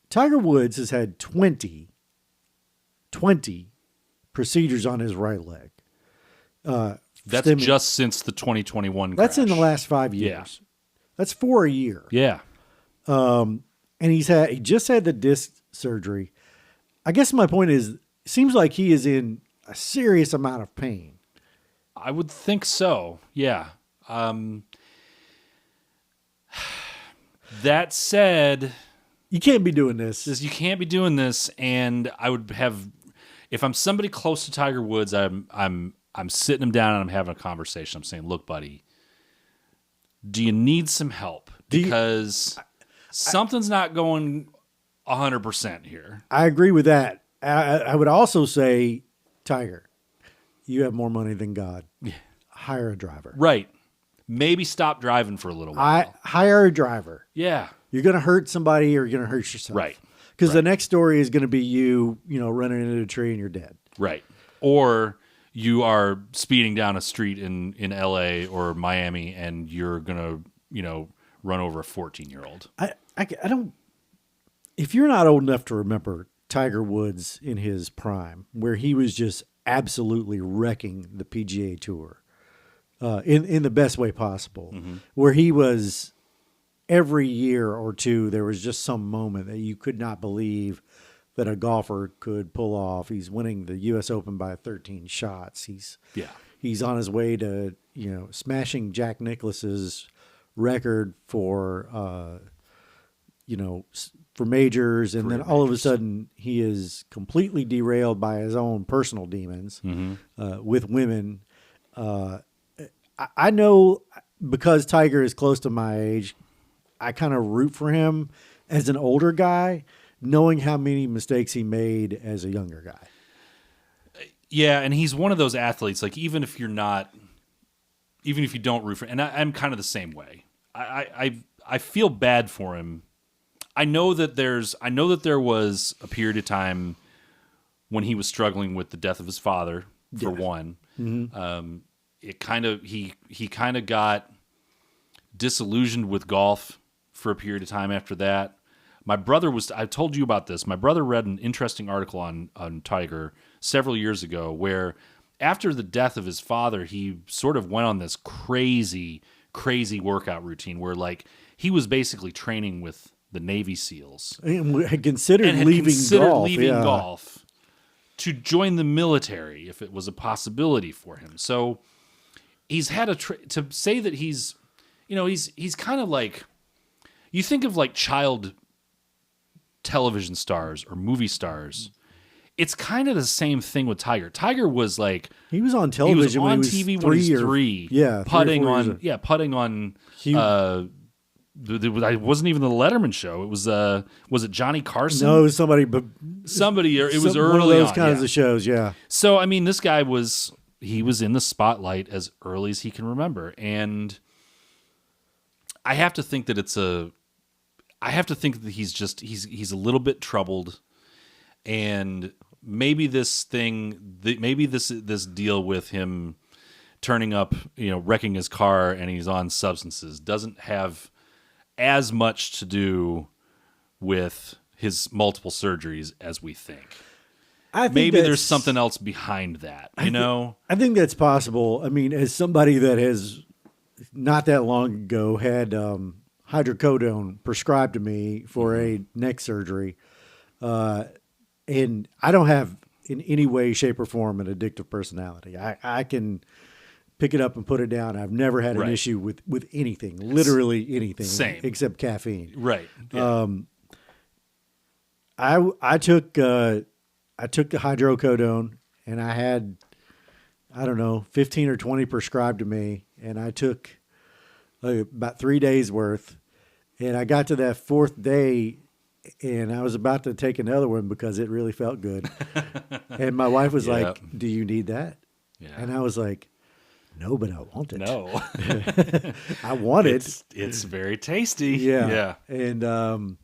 Tiger Woods has had 20 procedures on his right leg. That's just since the 2021 crash. That's in the last 5 years. Yeah. That's 4 a year. Yeah. And he just had the disc surgery. I guess my point is, it seems like he is in a serious amount of pain. I would think so. Yeah. That said, You can't be doing this. you can't be doing this, and I would have, if I'm somebody close to Tiger Woods, I'm sitting him down and I'm having a conversation. I'm saying, look, buddy, do you need some help? Because something's not going 100% here. I agree with that. I would also say, Tiger, you have more money than God. Hire a driver. Right. Maybe stop driving for a little while. Hire a driver. Yeah. You're going to hurt somebody or you're going to hurt yourself. Right. Because the next story is going to be you running into a tree and you're dead. Right. Or you are speeding down a street in LA or Miami and you're going to, run over a 14-year-old. I don't, if you're not old enough to remember Tiger Woods in his prime, where he was just absolutely wrecking the PGA Tour in the best way possible, where he was every year or two, there was just some moment that you could not believe that a golfer could pull off. He's winning the U.S. Open by 13 shots. He's on his way to, smashing Jack Nicklaus's record for, for majors. And then all of a sudden he is completely derailed by his own personal demons with women. I know because Tiger is close to my age, I kind of root for him as an older guy, knowing how many mistakes he made as a younger guy. Yeah, and he's one of those athletes, like even if you don't root for, and I'm kind of the same way. I feel bad for him. I know that there was a period of time when he was struggling with the death of his father, for one. Mm-hmm. He kind of got disillusioned with golf for a period of time after that. My brother I told you about this. My brother read an interesting article on Tiger several years ago where after the death of his father, he sort of went on this crazy workout routine where like he was basically training with the Navy SEALs And had considered and had leaving considered golf. leaving yeah. golf to join the military if it was a possibility for him. So he's had to say that he's kind of like, you think of like child television stars or movie stars. It's kind of the same thing with Tiger. Tiger was like, He was on television he was on when he was TV when he was 3. Yeah, putting 3 or 4 on years. putting on. He- I wasn't even the Letterman show. It was it Johnny Carson? No, somebody, but Somebody. Or it was one early of those on. kinds Yeah. of shows. Yeah, So I mean, this guy was in the spotlight as early as he can remember, and I have to think that he's a little bit troubled, and maybe this deal with him turning up, wrecking his car and he's on substances doesn't have as much to do with his multiple surgeries as we think. I think Maybe that's- there's something else behind that, I think that's possible. I mean, as somebody that has not that long ago had hydrocodone prescribed to me for a neck surgery, and I don't have in any way, shape, or form an addictive personality. I can pick it up and put it down. I've never had an Right. issue with anything, literally anything, Same. except caffeine. Right. Yeah. I took the hydrocodone, and I had, I don't know, 15 or 20 prescribed to me, and I took about 3 days worth, and I got to that 4th day, and I was about to take another one because it really felt good. And my wife was Yeah. like, "Do you need that?" Yeah. And I was like, "No, but I want it. No. I want it." It's very tasty. Yeah. Yeah. And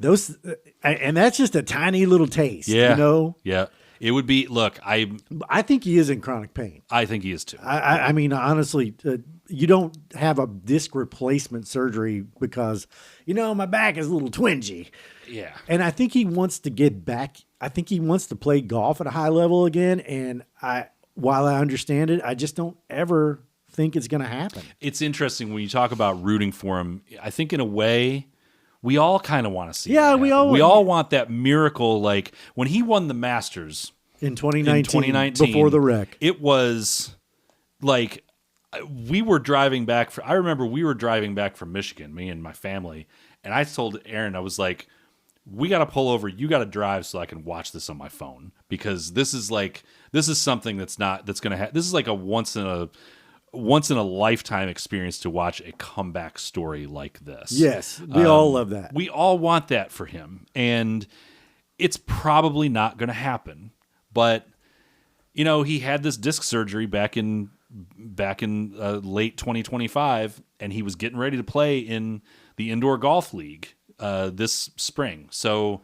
those, and that's just a tiny little taste. Yeah. You know, Yeah. It would be, look, I I think he is in chronic pain. think he is too. I mean, honestly, you don't have a disc replacement surgery because, my back is a little twingy. Yeah. And I think he wants to get back. I think he wants to play golf at a high level again. And while I understand it, I just don't ever think it's going to happen. It's interesting when you talk about rooting for him. I think in a way, we all kind of want to see. Yeah, that we happen. all- we all want that miracle. Like when he won the Masters In 2019, in 2019 before the wreck. it was like we were driving back. I remember we were driving back from Michigan, me and my family, and I told Aaron, I was like, "We got to pull over. You got to drive so I can watch this on my phone because this is something that's going to happen. This is like a once in a lifetime experience to watch a comeback story like this." Yes, we all love that. We all want that for him, and it's probably not going to happen. But he had this disc surgery back in late 2025, and he was getting ready to play in the indoor golf league this spring. So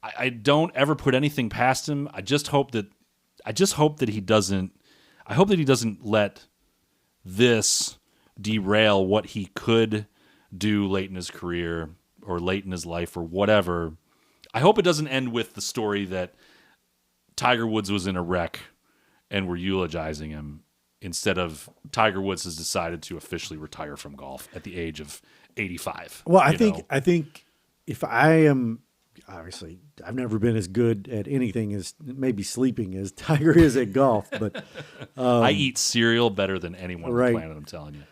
I don't ever put anything past him. I just hope that he doesn't. I hope that he doesn't let this derail what he could do late in his career or late in his life or whatever. I hope it doesn't end with the story that Tiger Woods was in a wreck and we're eulogizing him instead of Tiger Woods has decided to officially retire from golf at the age of 85. Well, I think if I am, obviously, I've never been as good at anything as maybe sleeping as Tiger is at golf, but I eat cereal better than anyone on Right. the planet, I'm telling you.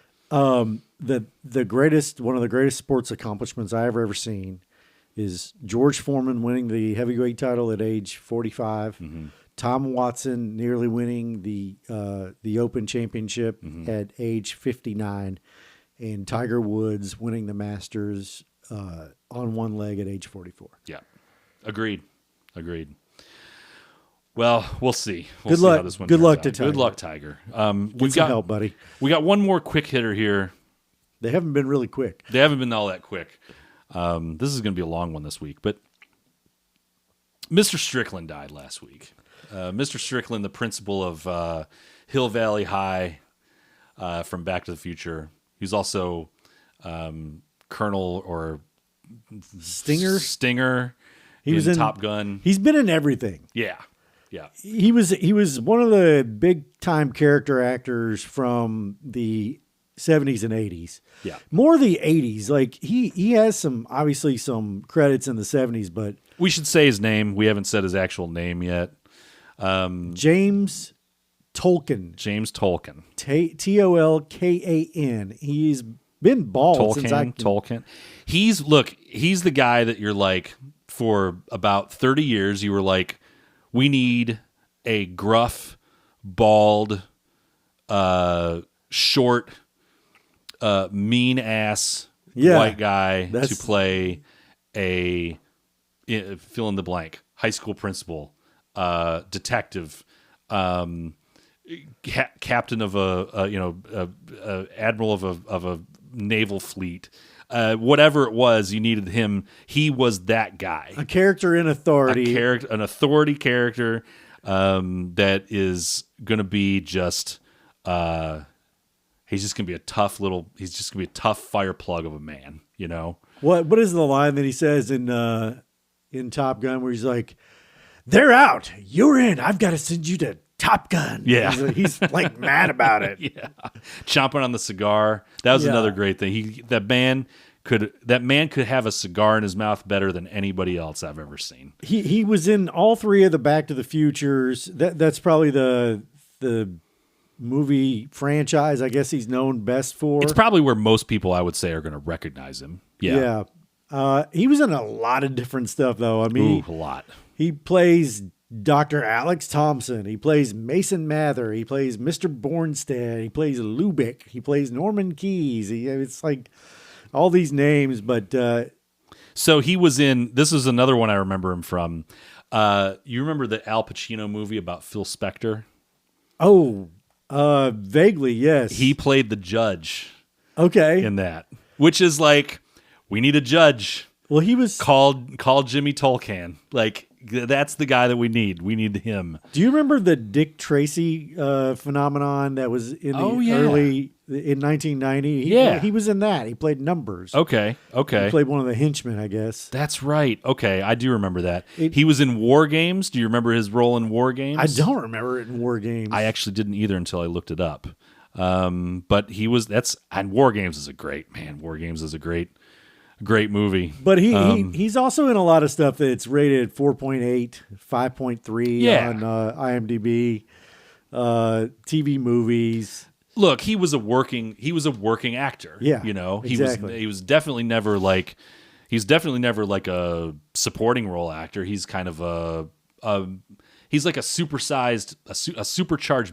the greatest, one of the greatest sports accomplishments I've ever seen is George Foreman winning the heavyweight title at age 45. Tom Watson nearly winning the Open Championship at age 59, and Tiger Woods winning the Masters on one leg at age 44. Yeah. Agreed. Well, we'll see. Good see luck. how this one Good turns luck out. to Tiger. Good luck, Tiger. Get some help, buddy. We got one more quick hitter here. They haven't been really quick. They haven't been all that quick. This is going to be a long one this week, but Mr. Strickland died last week. Mr. Strickland, the principal of Hill Valley High from Back to the Future. He's also colonel or Stinger. He was in Top Gun. He's been in everything. Yeah. He was one of the big time character actors from the 70s and 80s. Yeah. More the 80s. Like he has some credits in the 70s, but We should say his name. We haven't said his actual name yet. James Tolkien. James Tolkien. Tolkan. He's been bald since Tolkien. He's the guy that you're like, for about 30 years, you were like, we need a gruff, bald, short, mean ass white guy to play a fill in the blank high school principal, detective, captain of a admiral of a naval fleet, whatever it was, you needed him. He was that guy, a character in authority, an authority character that is going to be just. He's just gonna be a tough fire plug of a man, you know. What is the line that he says in Top Gun where he's like, "They're out, you're in. I've got to send you to Top Gun." Yeah, he's like mad about it. Yeah, chomping on the cigar. That was another great thing. That man could have a cigar in his mouth better than anybody else I've ever seen. He was in all three of the Back to the Futures. That's probably the movie franchise I guess he's known best for. It's probably where most people, I would say, are going to recognize him. Yeah. He was in a lot of different stuff, though. I mean, a lot. He plays Dr. Alex Thompson. He plays Mason Mather. He plays Mr. Bornstead. He plays Lubick. He plays Norman Keys. It's like all these names, but so he was in. This is another one I remember him from. You remember the Al Pacino movie about Phil Spector? Oh. Vaguely, yes. He played the judge. Okay. In that, which is like, we need a judge. Well, he was called Jimmy Tolkien. Like, that's the guy that we need. We need him. Do you remember the Dick Tracy phenomenon that was in the early in 1990? He was in that. He played Numbers. Okay. He played one of the henchmen, I guess. That's right. Okay, I do remember that. He was in War Games. Do you remember his role in War Games? I don't remember it in War Games. I actually didn't either until I looked it up. But he was. And War Games is a great man. War Games is a great movie. But he's also in a lot of stuff that's rated 4.8, 5.3 on IMDb, TV movies. Look, he was a working actor. Yeah, you know, exactly. he was definitely never like a supporting role actor. He's kind of he's like a supercharged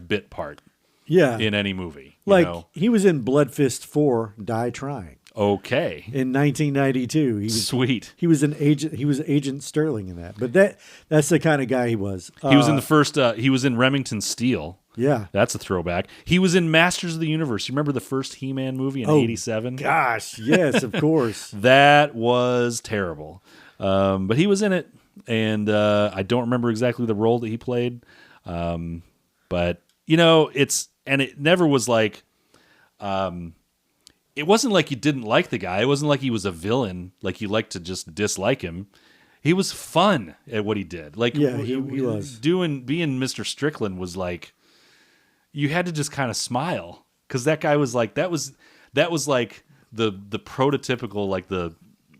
bit part. Yeah, in any movie. He was in Blood Fist 4, Die Trying. Okay. In 1992. Sweet. He was Agent Sterling in that. But that's the kind of guy he was. He was in the first he was in Remington Steele. Yeah. That's a throwback. He was in Masters of the Universe. You remember the first He-Man movie in 87? Gosh, yes, of course. That was terrible. But he was in it, and I don't remember exactly the role that he played. But it never was like it wasn't like you didn't like the guy. It wasn't like he was a villain, like you liked to just dislike him. He was fun at what he did. Like, yeah, he was. Being Mr. Strickland was like, you had to just kind of smile, because that guy was like, that was like the prototypical, like the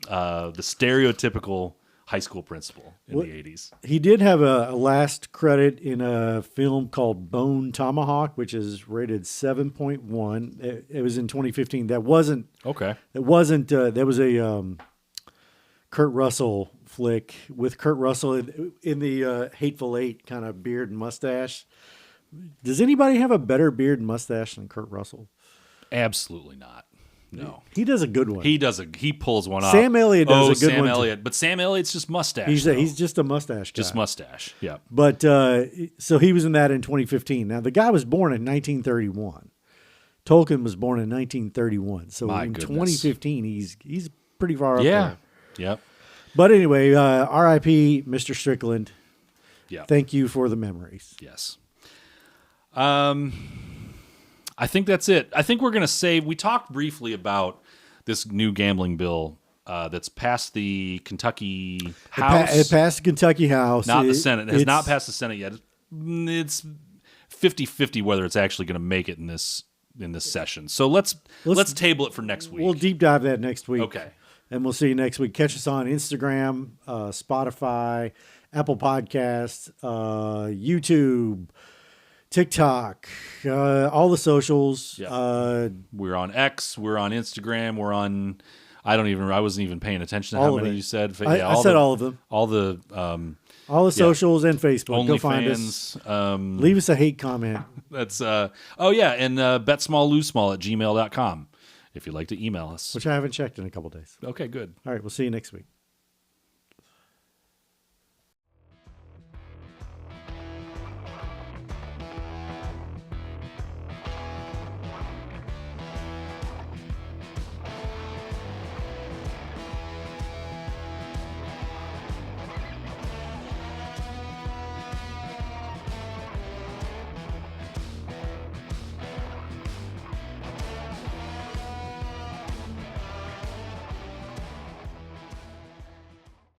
stereotypical high school principal in the 80s. He did have a last credit in a film called Bone Tomahawk, which is rated 7.1. It was in 2015. That wasn't okay. It wasn't. That was a Kurt Russell flick with Kurt Russell in the Hateful Eight kind of beard and mustache. Does anybody have a better beard and mustache than Kurt Russell? Absolutely not. No, he does a good one. He pulls one off. Sam Elliott does a good one. Sam Elliott, but Sam Elliott's just mustache. He's just a mustache guy. Just mustache. Yeah. But so he was in that in 2015. Now the guy was born in 1931. Tolkien was born in 1931. So in 2015, he's pretty far up there. Yep. But anyway, R.I.P. Mr. Strickland. Yeah. Thank you for the memories. Yes. I think that's it. I think we're going to say, we talked briefly about this new gambling bill that's passed the Kentucky It House. passed the Kentucky House. Not the Senate. It has not passed the Senate yet. It's 50-50 whether it's actually going to make it in this session. So let's table it for next week. We'll deep dive that next week. Okay. And we'll see you next week. Catch us on Instagram, Spotify, Apple Podcasts, YouTube, TikTok, all the socials. Yeah. We're on X. We're on Instagram. We're on. I wasn't even paying attention to All how of many it. you said. I said all of them. All the Socials and Facebook. Go find OnlyFans. us. Leave us a hate comment. That's and bet small lose small at gmail.com if you'd like to email us. Which I haven't checked in a couple days. Okay, good. All right, we'll see you next week.